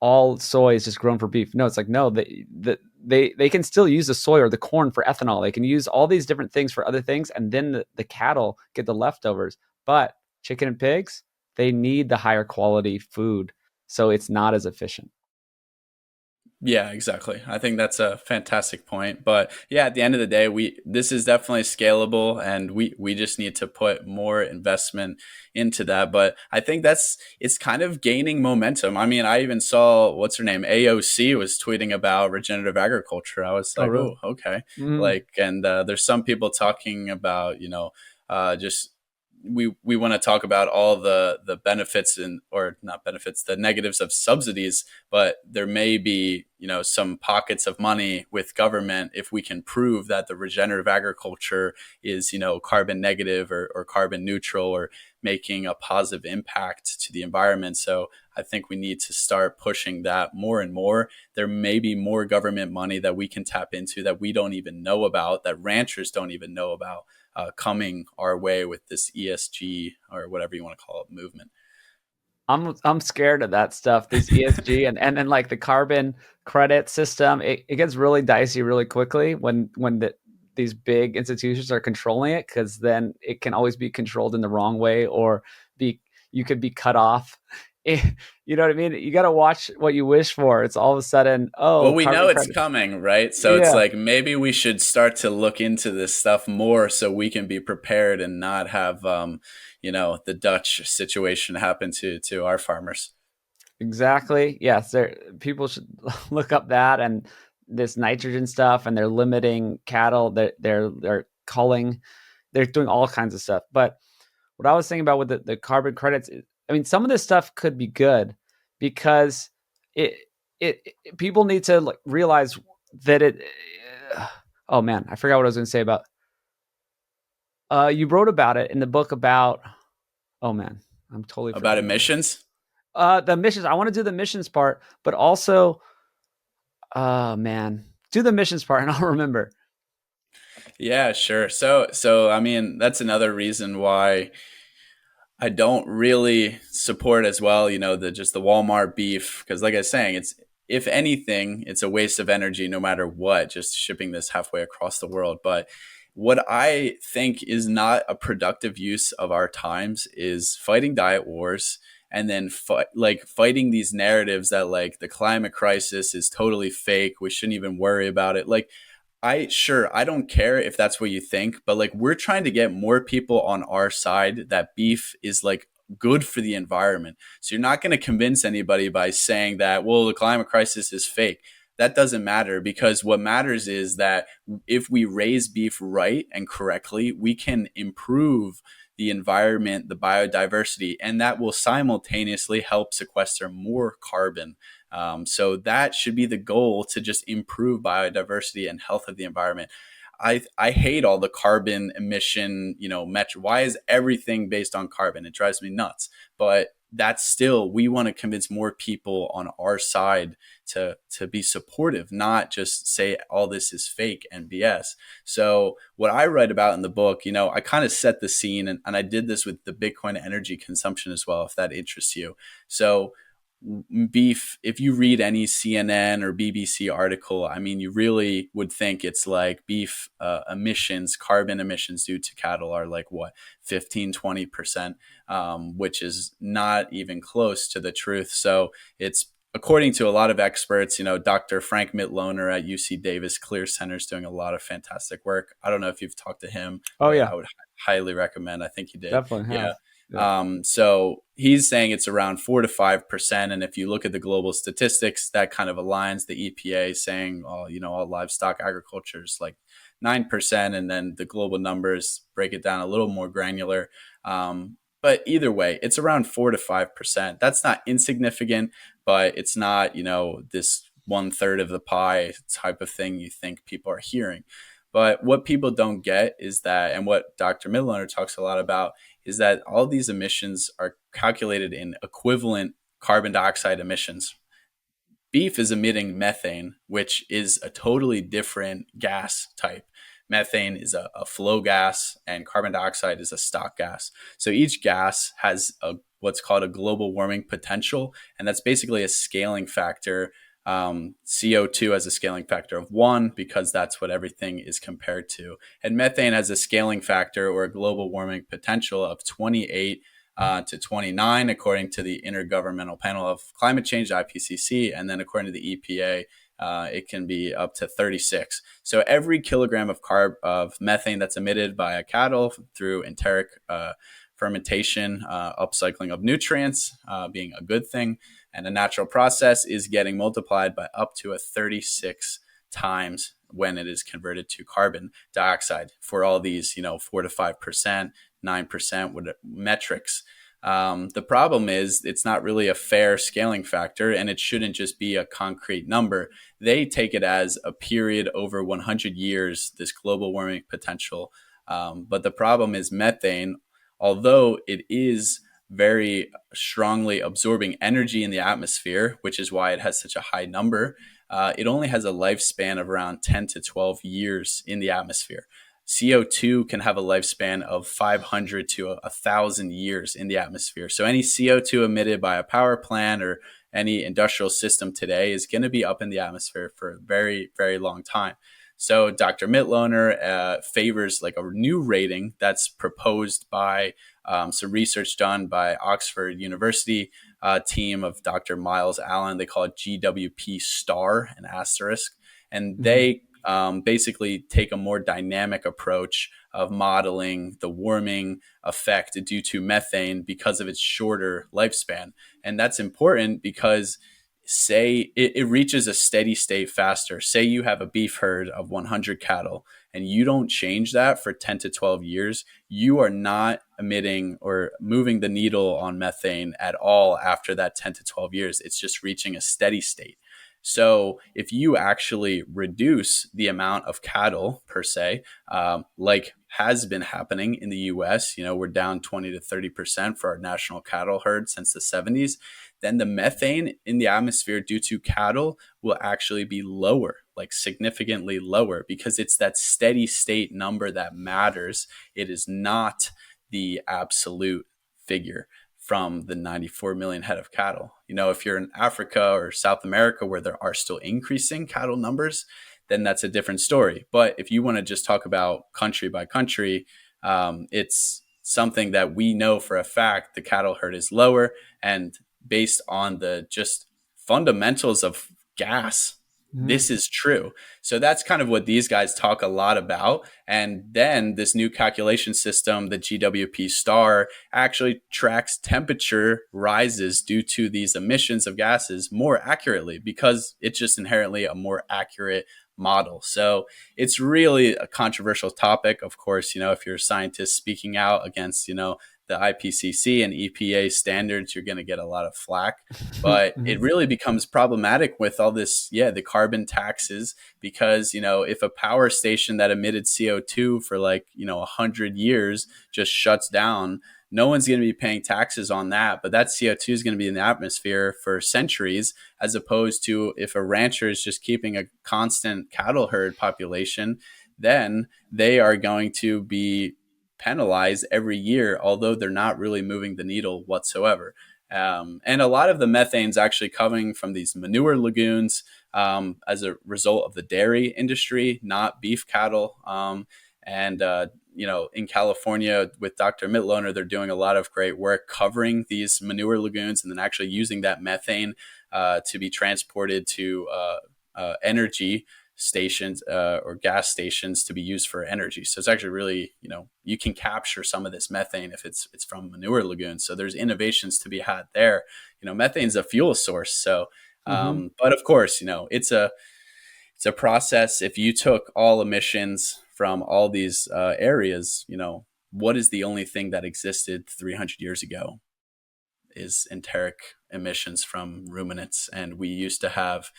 all soy is just grown for beef. No, it's like no, they can still use the soy or the corn for ethanol. They can use all these different things for other things, and then the cattle get the leftovers. But chicken and pigs, they need the higher quality food, so it's not as efficient. Yeah, exactly. I think that's a fantastic point. But yeah, at the end of the day, this is definitely scalable, and we just need to put more investment into that. But I think it's kind of gaining momentum. I mean, I even saw what's her name, AOC was tweeting about regenerative agriculture. I was Oh, like, really? oh, okay. Mm. Like, and there's some people talking about, just we want to talk about all the benefits, and or not benefits, the negatives of subsidies, but there may be some pockets of money with government if we can prove that the regenerative agriculture is carbon negative, or carbon neutral, or making a positive impact to the environment. So I think we need to start pushing that more and more. There may be more government money that we can tap into that we don't even know about, that ranchers don't even know about, coming our way with this ESG, or whatever you want to call it, movement. I'm scared of that stuff. This ESG and then like the carbon credit system, it gets really dicey really quickly when these big institutions are controlling it, because then it can always be controlled in the wrong way, or be you could be cut off. You know what I mean? You got to watch what you wish for. It's all of a sudden, Well, oh, we know carbon it's credit. coming, right? So it's Yeah, like maybe we should start to look into this stuff more so we can be prepared and not have, the Dutch situation happen to our farmers. exactly. Yes, people should look up that and this nitrogen stuff, and they're limiting cattle. They're culling. They're doing all kinds of stuff. But what I was thinking about with the carbon credits, I mean, some of this stuff could be good because it people need to like realize that it. Oh man, I forgot what I was going to say about. You wrote about it in the book about. Oh man, I'm totally About forgetting now. emissions. The missions. I want to do the missions part, but also, man, do the missions part, and I'll remember. Yeah, sure. So I mean, that's another reason why I don't really support as well, the just the Walmart beef, because like I was saying, it's, if anything, it's a waste of energy no matter what, just shipping this halfway across the world. But what I think is not a productive use of our times is fighting diet wars, and then fighting these narratives that like the climate crisis is totally fake. We shouldn't even worry about it. Like, I don't care if that's what you think, but like we're trying to get more people on our side that beef is like good for the environment. So you're not going to convince anybody by saying that, well, the climate crisis is fake. That doesn't matter, because what matters is that if we raise beef right and correctly, we can improve the environment, the biodiversity, and that will simultaneously help sequester more carbon. So that should be the goal, to just improve biodiversity and health of the environment. I hate all the carbon emission, metric. Why is everything based on carbon? It drives me nuts. But that's still, we want to convince more people on our side to be supportive, not just say all this is fake and BS. So what I write about in the book, I kind of set the scene, and I did this with the Bitcoin energy consumption as well, if that interests you. So beef, if you read any CNN or BBC article, I mean, you really would think it's like beef emissions, carbon emissions due to cattle are like what, 15-20%, which is not even close to the truth. So it's, according to a lot of experts, Dr. Frank Mitloehner at UC Davis Clear Center is doing a lot of fantastic work. I don't know if you've talked to him, Oh but yeah, I would highly recommend. I think you did. definitely have. Yeah. Yeah. So he's saying it's around 4 to 5%. And if you look at the global statistics, that kind of aligns. The EPA saying, all livestock agriculture is like 9%. And then the global numbers break it down a little more granular. But either way, it's around 4 to 5%. That's not insignificant, but it's not, this 1/3 of the pie type of thing you think people are hearing. But what people don't get is that, and what Dr. Midlander talks a lot about, is that all these emissions are calculated in equivalent carbon dioxide emissions. Beef is emitting methane, which is a totally different gas type. Methane is a flow gas, and carbon dioxide is a stock gas. So each gas has what's called a global warming potential, and that's basically a scaling factor. CO2 has a scaling factor of 1, because that's what everything is compared to. And methane has a scaling factor, or a global warming potential, of 28 to 29, according to the Intergovernmental Panel of Climate Change, IPCC. And then according to the EPA, it can be up to 36. So every kilogram of methane that's emitted by a cattle through enteric fermentation, upcycling of nutrients, being a good thing, and a natural process, is getting multiplied by up to a 36 times when it is converted to carbon dioxide for all these, 4 to 5%, 9% metrics. The problem is it's not really a fair scaling factor, and it shouldn't just be a concrete number. They take it as a period over 100 years, this global warming potential. But the problem is methane, although it is very strongly absorbing energy in the atmosphere, which is why it has such a high number, it only has a lifespan of around 10 to 12 years in the atmosphere. CO2 can have a lifespan of 500 to 1,000 years in the atmosphere. So any CO2 emitted by a power plant or any industrial system today is going to be up in the atmosphere for a very, very long time. So Dr. Mitloehner favors like a new rating that's proposed by some research done by Oxford University team of Dr. Miles Allen. They call it GWP star, an asterisk. And Mhm. they basically take a more dynamic approach of modeling the warming effect due to methane because of its shorter lifespan. And that's important because, say it reaches a steady state faster. Say you have a beef herd of 100 cattle and you don't change that for 10 to 12 years, you are not emitting or moving the needle on methane at all after that 10 to 12 years. It's just reaching a steady state. So if you actually reduce the amount of cattle per se, like has been happening in the US, we're down 20 to 30% for our national cattle herd since the 70s, then the methane in the atmosphere due to cattle will actually be lower like significantly lower, because it's that steady state number that matters. It is not the absolute figure from the 94 million head of cattle. If you're in Africa or South America where there are still increasing cattle numbers, then that's a different story. But if you want to just talk about country by country, it's something that we know for a fact the cattle herd is lower, and based on the just fundamentals of gas, this is true. So that's kind of what these guys talk a lot about. And then this new calculation system, the GWP star, actually tracks temperature rises due to these emissions of gases more accurately, because it's just inherently a more accurate model. So it's really a controversial topic. Of course, if you're a scientist speaking out against, the IPCC and EPA standards, you're going to get a lot of flack. But it really becomes problematic with all this, the carbon taxes, because, if a power station that emitted CO2 for 100 years just shuts down, no one's going to be paying taxes on that. But that CO2 is going to be in the atmosphere for centuries, as opposed to if a rancher is just keeping a constant cattle herd population, then they are going to be penalized every year, although they're not really moving the needle whatsoever. And a lot of the methane is actually coming from these manure lagoons as a result of the dairy industry, not beef cattle. In California with Dr. Mitloner, they're doing a lot of great work covering these manure lagoons and then actually using that methane to be transported to energy stations or gas stations to be used for energy. So it's actually really, you can capture some of this methane if it's from manure lagoons. So there's innovations to be had there. Methane's a fuel source. So, but of course, it's a process. If you took all emissions from all these areas, what is the only thing that existed 300 years ago? Is enteric emissions from ruminants. And we used to have,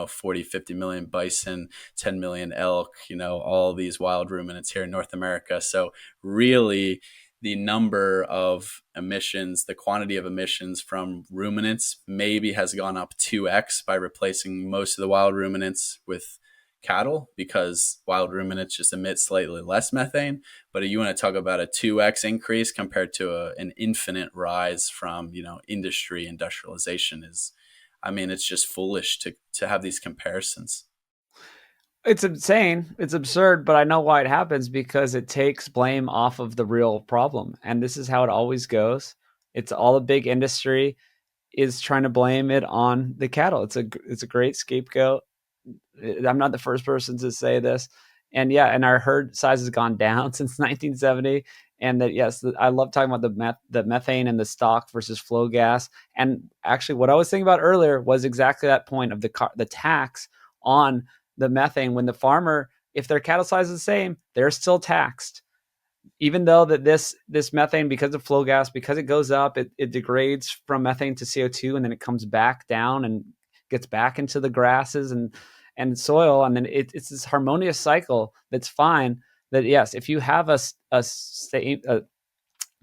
40, 50 million bison, 10 million elk, all these wild ruminants here in North America. So really the number of emissions, the quantity of emissions from ruminants maybe has gone up 2x by replacing most of the wild ruminants with cattle, because wild ruminants just emit slightly less methane. But if you want to talk about a 2x increase compared to an infinite rise from, industry, industrialization, it's just foolish to have these comparisons. It's insane. It's absurd, but I know why it happens, because it takes blame off of the real problem. And this is how it always goes. It's all a big industry is trying to blame it on the cattle. It's a great scapegoat. I'm not the first person to say this. And and our herd size has gone down since 1970. And that, yes, I love talking about the methane and the stock versus flow gas. And actually, what I was thinking about earlier was exactly that point of the tax on the methane. When the farmer, if their cattle size is the same, they're still taxed. Even though that this methane, because of flow gas, because it goes up, it degrades from methane to CO2, and then it comes back down and gets back into the grasses and soil, and then it's this harmonious cycle that's fine. That, yes, if you have a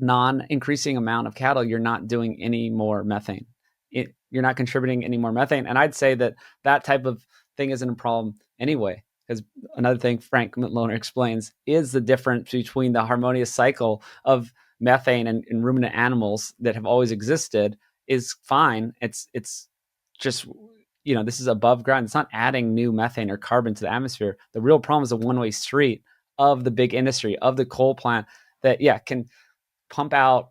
non-increasing amount of cattle, you're not doing any more methane. You're not contributing any more methane. And I'd say that type of thing isn't a problem anyway. Because another thing Frank Mitloner explains is the difference between the harmonious cycle of methane and ruminant animals that have always existed is fine. It's just, this is above ground. It's not adding new methane or carbon to the atmosphere. The real problem is a one-way street of the big industry, of the coal plant that, can pump out,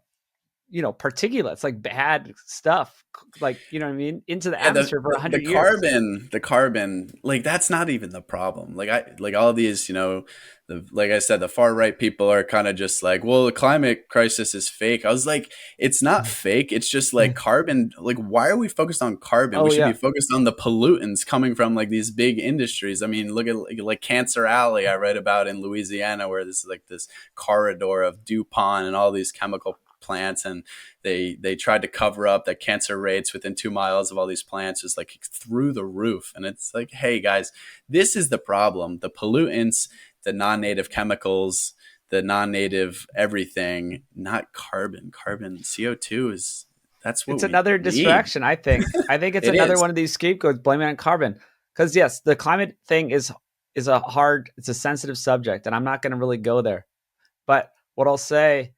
particulates, like bad stuff, like, what I mean, into the atmosphere for 100 years. The carbon, like, that's not even the problem. Like all these, like I said, the far right people are kind of just like, well, the climate crisis is fake. I was like, it's not fake. It's just like carbon. Like, why are we focused on carbon? We should be focused on the pollutants coming from like these big industries. I mean, look at like Cancer Alley I read about in Louisiana, where this is like this corridor of DuPont and all these chemical plants, and they tried to cover up that cancer rates within 2 miles of all these plants is like through the roof. And it's like, hey guys, this is the problem. The pollutants, the non-native chemicals, the non-native everything, not carbon. CO2 is, that's what it's another distraction. I think it's another one of these scapegoats, blaming it on carbon. Because yes, the climate thing is a hard, it's a sensitive subject, and I'm not going to really go there. But what I'll say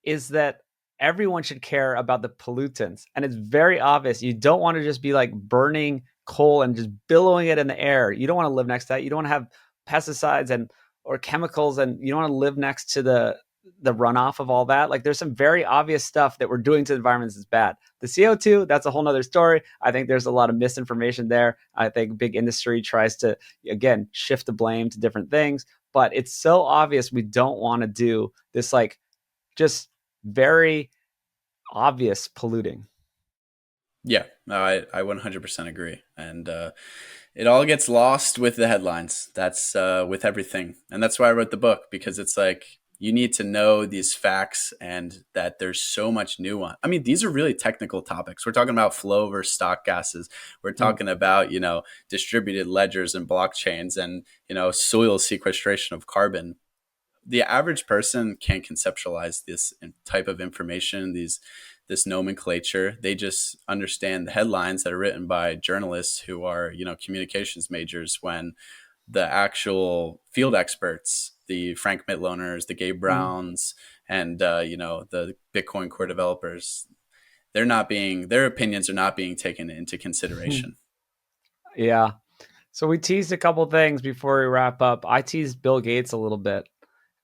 is that everyone should care about the pollutants. And it's very obvious. You don't want to just be like burning coal and just billowing it in the air. You don't want to live next to that. You don't want to have pesticides and or chemicals, and you don't want to live next to the runoff of all that. Like there's some very obvious stuff that we're doing to the environment that's bad. The CO2, that's a whole nother story. I think there's a lot of misinformation there. I think big industry tries to, again, shift the blame to different things, but it's so obvious we don't want to do this, like just very obvious polluting. Yeah, no, I 100% agree. And it all gets lost with the headlines. That's with everything. And that's why I wrote the book, because it's like you need to know these facts and that there's so much nuance. I mean, these are really technical topics. We're talking about flow versus stock gases. We're talking about, distributed ledgers and blockchains and, soil sequestration of carbon. The average person can't conceptualize this type of information, this nomenclature. They just understand the headlines that are written by journalists who are, communications majors, when the actual field experts, the Frank Mitlohners, the Gabe Browns, and the Bitcoin core developers, their opinions are not being taken into consideration. Yeah. So we teased a couple things before we wrap up. I teased Bill Gates a little bit,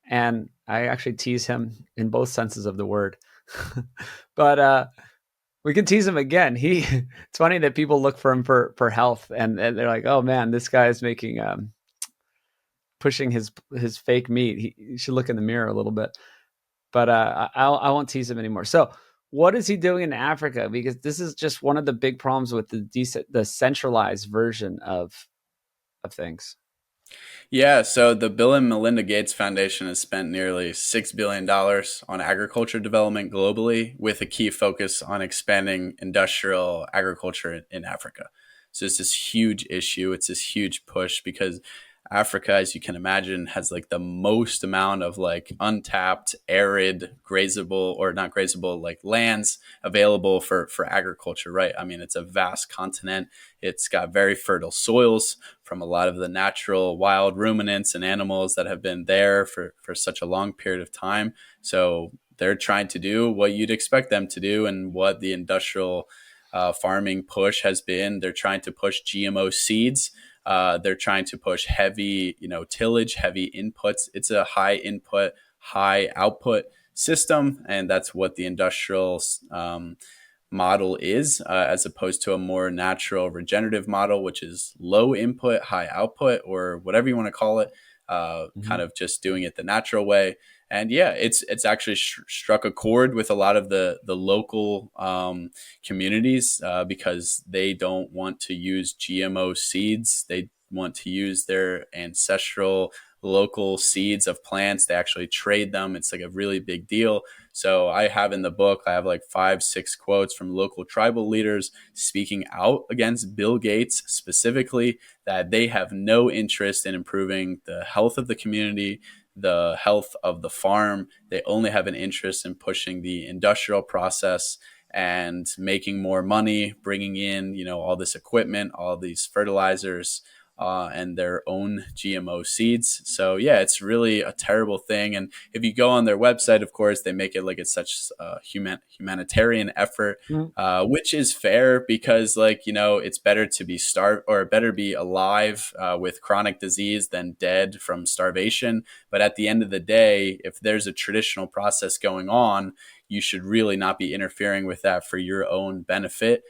and I actually tease him in both senses of the word. But we can tease him again. It's funny that people look for him for health, and they're like, "Oh man, this guy is making pushing his fake meat. He should look in the mirror a little bit." But I won't tease him anymore. So, what is he doing in Africa? Because this is just one of the big problems with the centralized version of things. Yeah, so the Bill and Melinda Gates Foundation has spent nearly $6 billion on agriculture development globally, with a key focus on expanding industrial agriculture in Africa. So it's this huge issue. It's this huge push because Africa, as you can imagine, has like the most amount of like untapped, arid, grazable or not grazable like lands available for agriculture, right? I mean, it's a vast continent. It's got very fertile soils from a lot of the natural wild ruminants and animals that have been there for such a long period of time. So they're trying to do what you'd expect them to do, and what the industrial farming push has been. They're trying to push GMO seeds. They're trying to push heavy, tillage, heavy inputs. It's a high input, high output system, and that's what the industrial model is, as opposed to a more natural regenerative model, which is low input, high output, or whatever you want to call it, kind of just doing it the natural way. And yeah, it's actually struck a chord with a lot of the local communities, because they don't want to use GMO seeds. They want to use their ancestral local seeds of plants. They actually trade them. It's like a really big deal. So I have in the book, I have like 5, 6 quotes from local tribal leaders speaking out against Bill Gates specifically, that they have no interest in improving the health of the community, the health of the farm. They only have an interest in pushing the industrial process and making more money, bringing in, all this equipment, all these fertilizers, and their own GMO seeds. So yeah, it's really a terrible thing. And if you go on their website, of course, they make it like it's such a humanitarian effort, Mm. which is fair, because it's better to be starved, or better be alive with chronic disease than dead from starvation. But at the end of the day, if there's a traditional process going on, you should really not be interfering with that for your own benefit.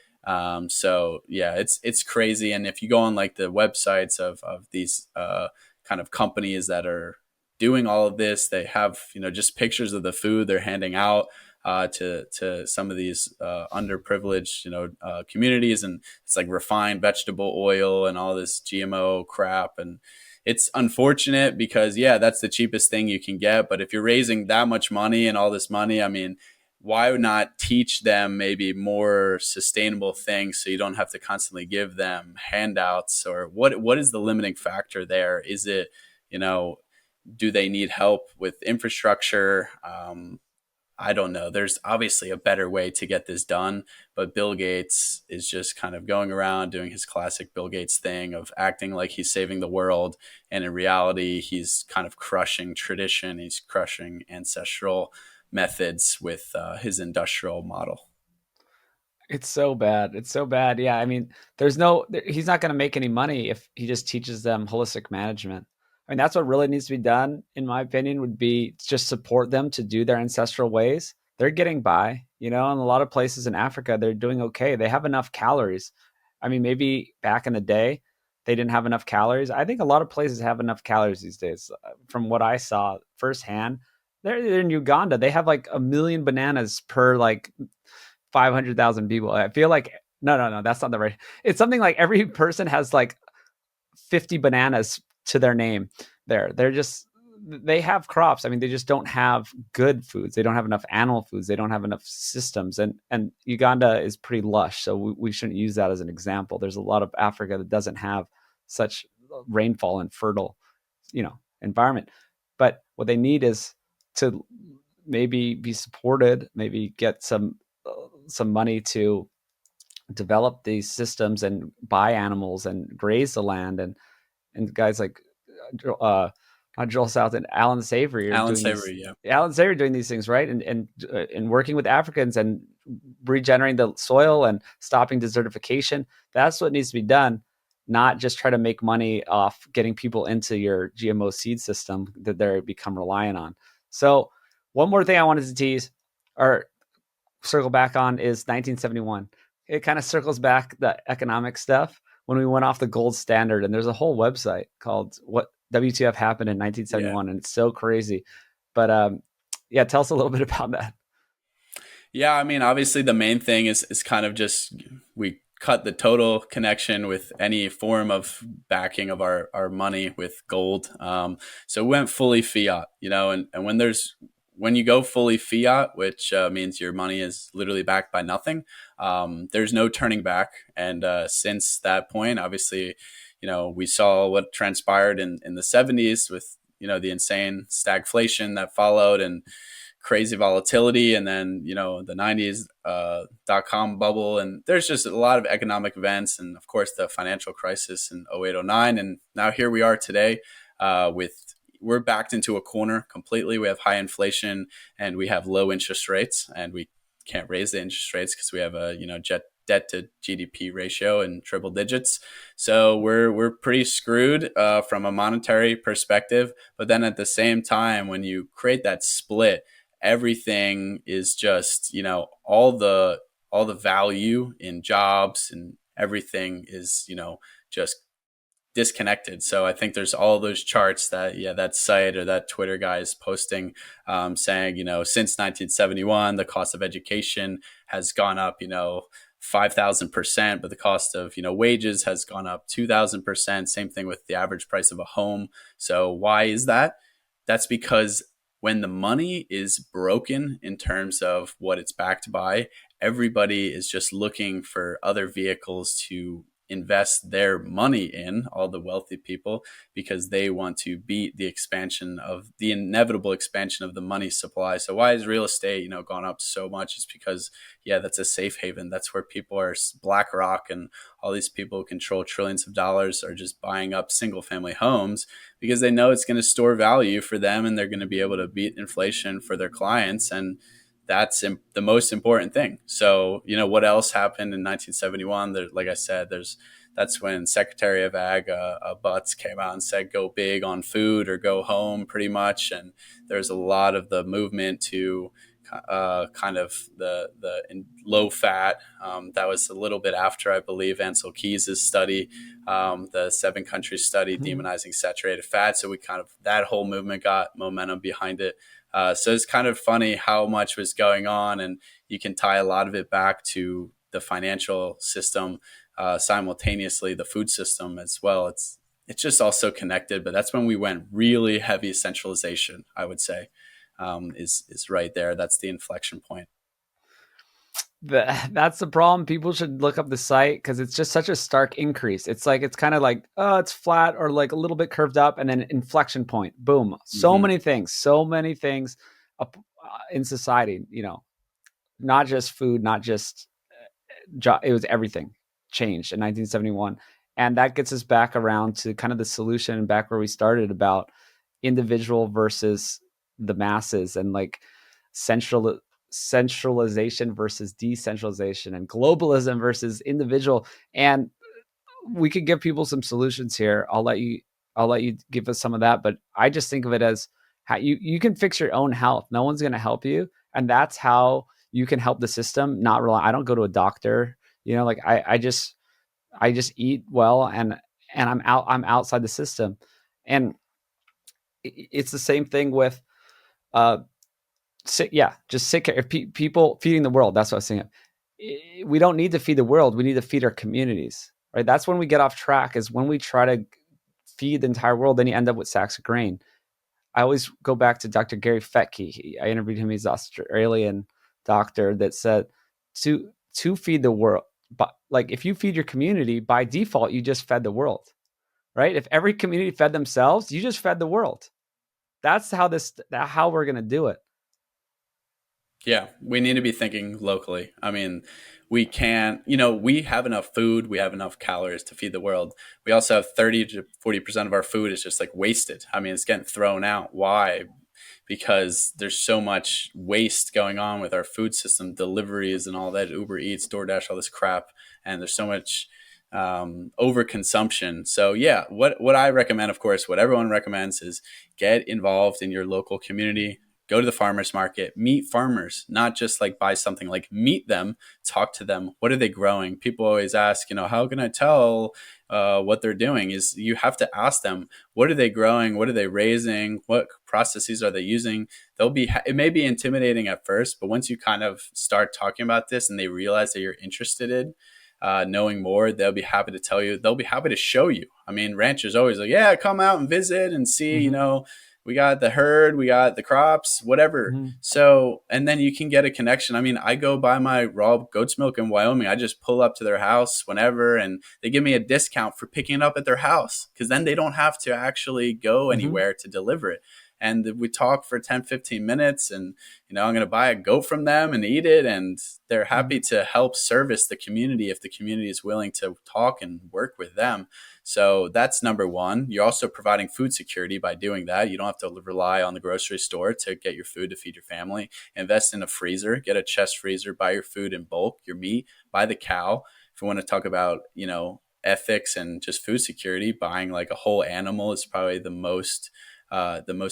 So yeah, it's crazy. And if you go on like the websites of these kind of companies that are doing all of this, they have just pictures of the food they're handing out to some of these underprivileged communities, and it's like refined vegetable oil and all this GMO crap. And it's unfortunate because yeah, that's the cheapest thing you can get. But if you're raising that much money and all this money, I mean, why not teach them maybe more sustainable things, so you don't have to constantly give them handouts? Or what is the limiting factor there? Is it, do they need help with infrastructure? I don't know. There's obviously a better way to get this done, but Bill Gates is just kind of going around doing his classic Bill Gates thing of acting like he's saving the world. And in reality, he's kind of crushing tradition. He's crushing ancestral methods with his industrial model. It's so bad. It's so bad. Yeah, I mean, there's no he's not going to make any money if he just teaches them holistic management. I mean, that's what really needs to be done, in my opinion, would be just support them to do their ancestral ways. They're getting by, in a lot of places in Africa, they're doing okay. They have enough calories. I mean, maybe back in the day, they didn't have enough calories. I think a lot of places have enough calories these days. From what I saw firsthand, they're in Uganda. They have like a million bananas per like 500,000 people. I feel like no, that's not the right. It's something like every person has like 50 bananas to their name. They're just they have crops. I mean, they just don't have good foods. They don't have enough animal foods. They don't have enough systems. And Uganda is pretty lush, so we shouldn't use that as an example. There's a lot of Africa that doesn't have such rainfall and fertile, environment. But what they need is to maybe be supported, maybe get some money to develop these systems and buy animals and graze the land, and guys like uh Joel South and Alan Savory are Alan doing these. Savory, yeah. Alan Savory doing these things, right? And working with Africans and regenerating the soil and stopping desertification. That's what needs to be done, not just try to make money off getting people into your GMO seed system that they become reliant on. So one more thing I wanted to tease or circle back on is 1971. It kind of circles back the economic stuff when we went off the gold standard. And there's a whole website called What WTF Happened in Yeah. 1971. And it's so crazy. But yeah, tell us a little bit about that. Yeah, I mean, obviously the main thing is kind of just we cut the total connection with any form of backing of our money with gold. So we went fully fiat, and when you go fully fiat, which means your money is literally backed by nothing, there's no turning back. And since that point, obviously, we saw what transpired in the 70s with, the insane stagflation that followed and crazy volatility, and then the 90s dot-com bubble, and there's just a lot of economic events, and of course the financial crisis in 0809, and now here we are today with we're backed into a corner completely. We have high inflation and we have low interest rates, and we can't raise the interest rates because we have a debt to GDP ratio in triple digits. So we're pretty screwed from a monetary perspective. But then at the same time, when you create that split, everything is just all the value in jobs and everything is just disconnected. So I think there's all those charts that site or that Twitter guy is posting, saying since 1971 the cost of education has gone up 5,000%, but the cost of wages has gone up 2,000%. Same thing with the average price of a home. So why is that? That's because when the money is broken in terms of what it's backed by, everybody is just looking for other vehicles to invest their money in, all the wealthy people, because they want to beat the inevitable expansion of the money supply. So why is real estate, gone up so much? It's because, that's a safe haven. That's where people are. BlackRock and all these people who control trillions of dollars are just buying up single family homes because they know it's going to store value for them, and they're going to be able to beat inflation for their clients. And that's the most important thing. So, what else happened in 1971? Like I said, that's when Secretary of Ag Butts came out and said, go big on food or go home, pretty much. And there's a lot of the movement to kind of the low fat. That was a little bit after, I believe, Ansel Keys' study, the 7-country study demonizing saturated fat. So that whole movement got momentum behind it. So it's kind of funny how much was going on, and you can tie a lot of it back to the financial system, simultaneously the food system as well. It's just also connected, but that's when we went really heavy centralization, I would say, is right there. That's the inflection point. That's the problem. People should look up the site because it's just such a stark increase. It's kind of like, oh, it's flat or like a little bit curved up, and then inflection point, boom. So many things. in society, not just food, not just it was everything changed in 1971. And that gets us back around to kind of the solution back where we started about individual versus the masses, and like centralization versus decentralization, and globalism versus individual. And we could give people some solutions here. I'll let you give us some of that, but I just think of it as how you can fix your own health. No one's going to help you, and that's how you can help the system. Not rely. I don't go to a doctor. Like I just eat well, and I'm outside the system. And it's the same thing with uh just sick care. If people feeding the world, that's what I was saying. We don't need to feed the world. We need to feed our communities, right? That's when we get off track, is when we try to feed the entire world. Then you end up with sacks of grain. I always go back to Dr. Gary Fettke. I interviewed him. He's an Australian doctor that said to feed the world, but like if you feed your community, by default, you just fed the world, right? If every community fed themselves, you just fed the world. That's how we're going to do it. Yeah, we need to be thinking locally. I mean, we can't, we have enough food, we have enough calories to feed the world. We also have 30 to 40% of our food is just like wasted. I mean, it's getting thrown out. Why? Because there's so much waste going on with our food system, deliveries and all that, Uber Eats, DoorDash, all this crap. And there's so much overconsumption. So yeah, what I recommend, of course, what everyone recommends is get involved in your local community. Go to the farmers market, meet farmers, not just like buy something, like meet them, talk to them. What are they growing? People always ask, how can I tell what they're doing? Is you have to ask them, what are they growing? What are they raising? What processes are they using? It may be intimidating at first, but once you kind of start talking about this and they realize that you're interested in knowing more, they'll be happy to tell you. They'll be happy to show you. I mean, ranchers always like, yeah, come out and visit and see, Mm-hmm. we got the herd, we got the crops, whatever. Mm-hmm. So, and then you can get a connection. I mean, I go buy my raw goat's milk in Wyoming. I just pull up to their house whenever, and they give me a discount for picking it up at their house, because then they don't have to actually go Mm-hmm. anywhere to deliver it. And we talk for 10, 15 minutes, and, I'm going to buy a goat from them and eat it. And they're happy to help service the community if the community is willing to talk and work with them. So that's number one. You're also providing food security by doing that. You don't have to rely on the grocery store to get your food to feed your family. Invest in a freezer, get a chest freezer, buy your food in bulk, your meat, buy the cow. If we want to talk about, ethics and just food security, buying like a whole animal is probably the most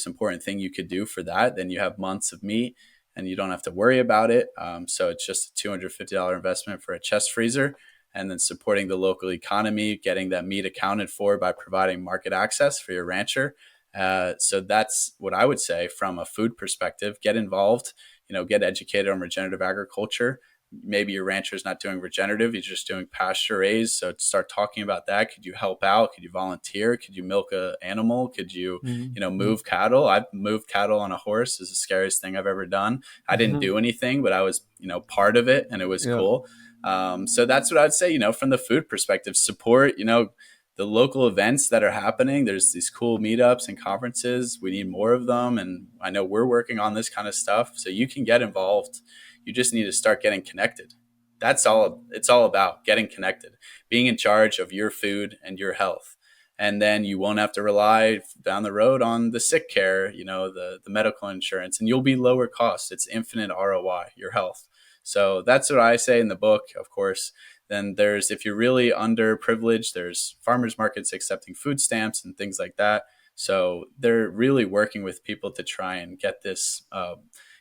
important thing you could do for that. Then you have months of meat and you don't have to worry about it. So it's just a $250 investment for a chest freezer, and then supporting the local economy, getting that meat accounted for by providing market access for your rancher. So that's what I would say from a food perspective. Get involved, get educated on regenerative agriculture. Maybe your rancher is not doing regenerative, he's just doing pasture raised. So start talking about that. Could you help out? Could you volunteer? Could you milk an animal? Could you, Mm-hmm. move cattle? I've moved cattle on a horse. Is the scariest thing I've ever done. I didn't Mm-hmm. do anything, but I was, part of it, and it was Yeah. cool. So that's what I'd say, from the food perspective, support, the local events that are happening. There's these cool meetups and conferences. We need more of them. And I know we're working on this kind of stuff. So you can get involved. You just need to start getting connected. That's all it's all about, getting connected, being in charge of your food and your health. And then you won't have to rely down the road on the sick care, the medical insurance, and you'll be lower cost. It's infinite ROI, your health. So that's what I say in the book, of course. Then there's, if you're really underprivileged, there's farmers markets accepting food stamps and things like that. So they're really working with people to try and get this,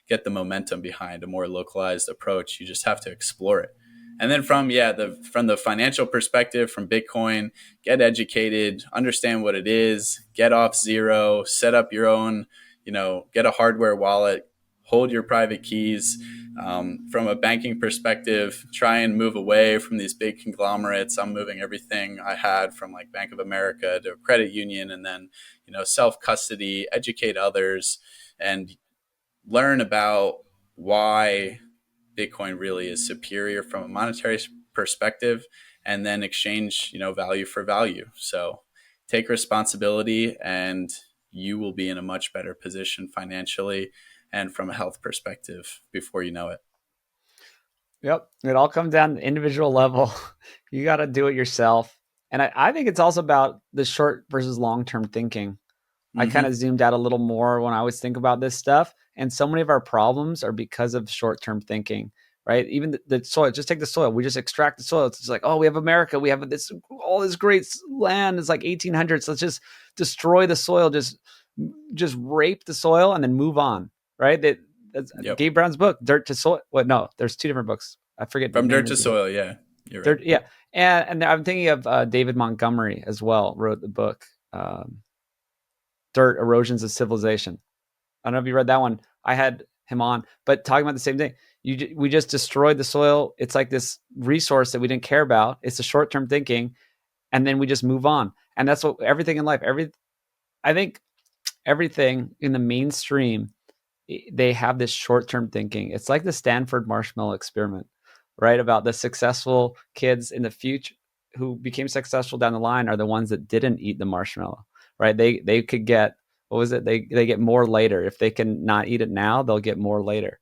get the momentum behind a more localized approach. You just have to explore it. And then from the financial perspective, from Bitcoin, get educated, understand what it is, get off zero, set up your own, get a hardware wallet, hold your private keys. From a banking perspective, try and move away from these big conglomerates. I'm moving everything I had from like Bank of America to a credit union, and then, self custody, educate others, and learn about why Bitcoin really is superior from a monetary perspective, and then exchange, value for value. So take responsibility, and you will be in a much better position financially. and from a health perspective before you know it. Yep. It all comes down to individual level. You got to do it yourself. And I think it's also about the short versus long term thinking. I kind Mm-hmm. of zoomed out a little more when I always think about this stuff. And so many of our problems are because of short term thinking, right? Even the soil, just take the soil. We just extract the soil. It's just like, oh, we have America. We have this, all this great land. It's like 1800s. Let's just destroy the soil, just rape the soil and then move on, right? That's Yep. Gabe Brown's book, Dirt to Soil. What? No, there's two different books. I forget the From name dirt of to the book. soil. Yeah, you're right. Dirt, yeah. And I'm thinking of David Montgomery as well, wrote the book. Dirt Erosions of Civilization. I don't know if you read that one. I had him on, but talking about the same thing. We just destroyed the soil. It's like this resource that we didn't care about. It's a short term thinking, and then we just move on. And that's what everything in life. I think everything in the mainstream, they have this short term thinking. It's like the Stanford marshmallow experiment, right? About the successful kids in the future who became successful down the line are the ones that didn't eat the marshmallow, right? They could get, what was it? They get more later. If they can not eat it now, they'll get more later.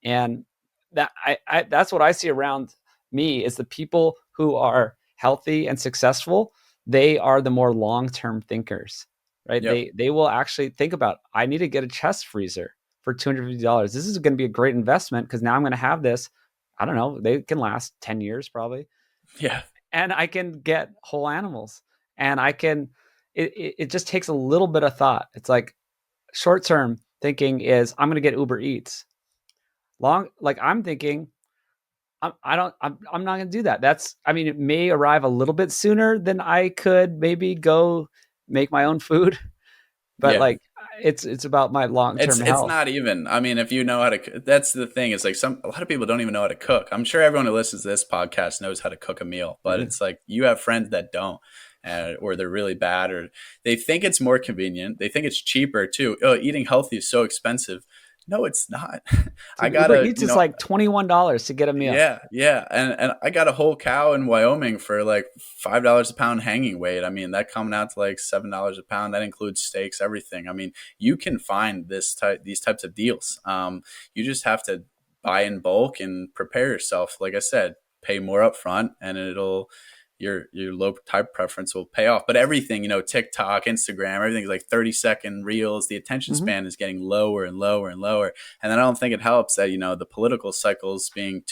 And that I that's what I see around me is the people who are healthy and successful. They are the more long term thinkers, right? Yep. They will actually think about, I need to get a chest freezer for $250. This is going to be a great investment because now I'm going to have this. I don't know. They can last 10 years probably, Yeah. and I can get whole animals, and I can. It just takes a little bit of thought. It's like short term thinking is I'm going to get Uber Eats. Long, like I'm thinking, I'm not going to do that. I mean, it may arrive a little bit sooner than I could maybe go make my own food, but Yeah. like it's about my long term It's health. not even. I mean, if you know how to, that's the thing. It's like a lot of people don't even know how to cook. I'm sure everyone who listens to this podcast knows how to cook a meal, but Yeah. it's like you have friends that don't, or they're really bad, or they think it's more convenient. They think it's cheaper too. Oh, eating healthy is so expensive. No, it's not. I Dude, Uber gotta, Eats is like $21 to get a meal. yeah, yeah, and I got a whole cow in Wyoming for like $5 a pound hanging weight. I mean, that coming out to like $7 a pound. That includes steaks, everything. I mean, you can find these types of deals. You just have to buy in bulk and prepare yourself. Like I said, pay more upfront, and it'll your low type preference will pay off. But everything, TikTok, Instagram, everything's like 30-second reels. The attention Mm-hmm. span is getting lower and lower and lower. And then I don't think it helps that, the political cycles being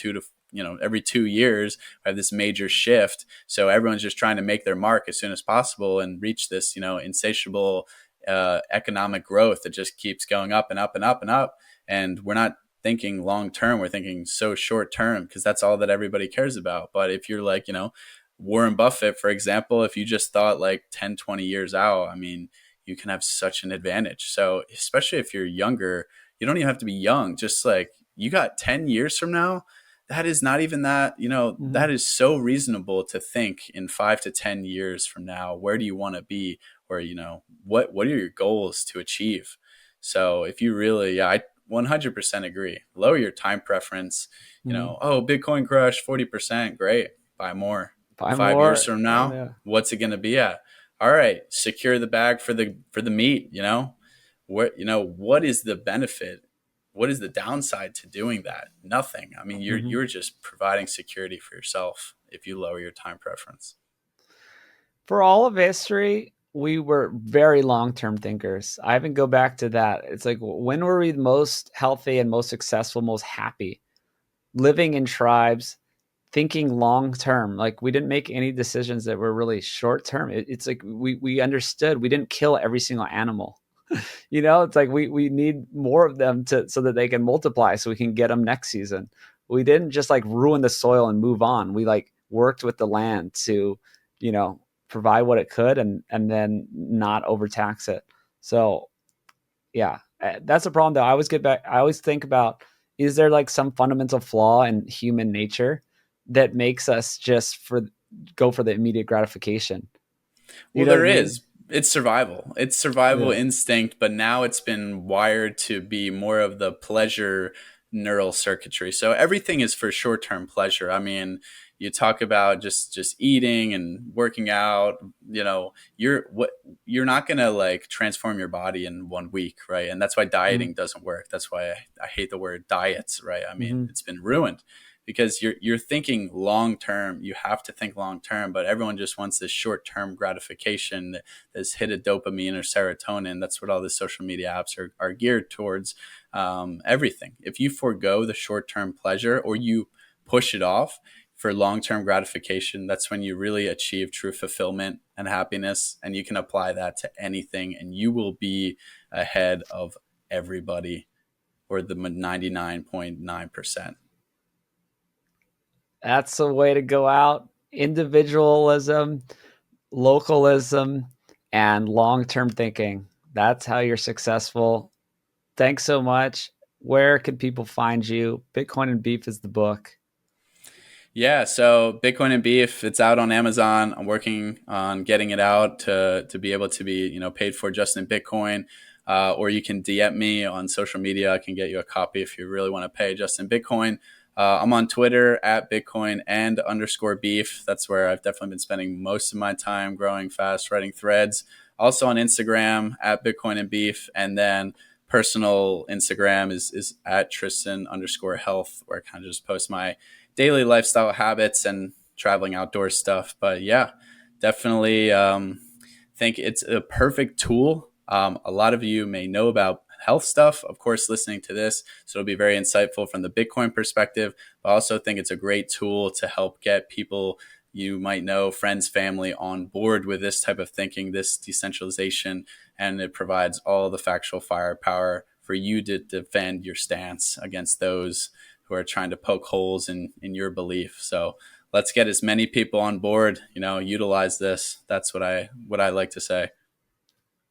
every 2 years, we have this major shift. So everyone's just trying to make their mark as soon as possible and reach this, insatiable economic growth that just keeps going up and up and up and up. And we're not thinking long term. We're thinking so short term because that's all that everybody cares about. But if you're like, Warren Buffett, for example, if you just thought like 10, 20 years out, I mean, you can have such an advantage. So, especially if you're younger, you don't even have to be young. Just like you got 10 years from now, that is not even that, Mm-hmm. that is so reasonable to think in 5 to 10 years from now, where do you want to be? Or, what are your goals to achieve? So, if you really, yeah, I 100% agree. Lower your time preference, Mm-hmm. oh, Bitcoin crush 40%, great, buy more. Buy 5 years more. from Oh now, yeah. what's it going to be at? All right, secure the bag for the meat. What is the benefit? What is the downside to doing that? Nothing. I mean, you're Mm-hmm. you're just providing security for yourself if you lower your time preference. For all of history, we were very long term thinkers. I even go back to that. It's like, when were we most healthy and most successful, most happy? Living in tribes, thinking long term. Like, we didn't make any decisions that were really short term. It's like we understood we didn't kill every single animal. It's like we need more of them to so that they can multiply so we can get them next season. We didn't just like ruin the soil and move on. We like worked with the land to, you know, provide what it could and then not overtax it. So yeah, that's a problem though. I always think about, is there like some fundamental flaw in human nature that makes us just go for the immediate gratification? You Well, know what I there mean? is. It's survival. It's survival Yeah. instinct, but now it's been wired to be more of the pleasure neural circuitry. So everything is for short-term pleasure. I mean, you talk about just eating and working out, you're not going to like transform your body in 1 week, right? And that's why Mm-hmm. dieting doesn't work. That's why I hate the word diets, right? I mean, Mm-hmm. it's been ruined because you're thinking long term. You have to think long term, but everyone just wants this short term gratification, this hit of dopamine or serotonin. That's what all the social media apps are geared towards. Everything. If you forego the short term pleasure or you push it off for long term gratification, that's when you really achieve true fulfillment and happiness. And you can apply that to anything, and you will be ahead of everybody, or the 99.9%. That's the way to go out. Individualism, localism, and long-term thinking. That's how you're successful. Thanks so much. Where can people find you? Bitcoin and Beef is the book. Yeah, so Bitcoin and Beef, it's out on Amazon. I'm working on getting it out to be able to be paid for just in Bitcoin, or you can DM me on social media. I can get you a copy if you really want to pay just in Bitcoin. I'm on Twitter at Bitcoin and underscore beef. That's where I've definitely been spending most of my time growing fast, writing threads. Also on Instagram at Bitcoin and beef, and then personal Instagram is at Tristan underscore health, where I kind of just post my daily lifestyle habits and traveling outdoor stuff. But yeah, definitely think it's a perfect tool. A lot of you may know about health stuff, of course, listening to this. So it'll be very insightful from the Bitcoin perspective. But I also think it's a great tool to help get people you might know, friends, family, on board with this type of thinking, this decentralization, and it provides all the factual firepower for you to defend your stance against those who are trying to poke holes in your belief. So let's get as many people on board, utilize this. That's what I like to say.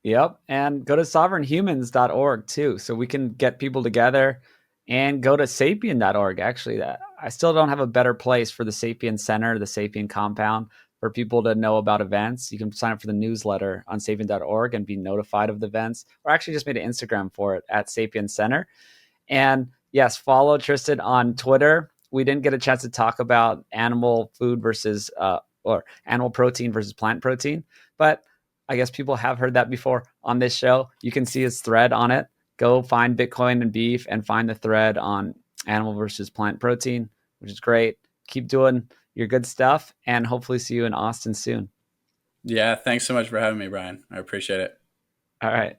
Yep. And go to sovereignhumans.org too. So we can get people together, and go to sapien.org. Actually, that I still don't have a better place for the Sapien Center, the Sapien Compound, for people to know about events. You can sign up for the newsletter on sapien.org and be notified of the events. Or actually just made an Instagram for it at Sapien Center. And yes, follow Tristan on Twitter. We didn't get a chance to talk about animal food versus or animal protein versus plant protein, but I guess people have heard that before on this show. You can see his thread on it. Go find Bitcoin and Beef and find the thread on animal versus plant protein, which is great. Keep doing your good stuff, and hopefully see you in Austin soon. Yeah, thanks so much for having me, Brian. I appreciate it. All right.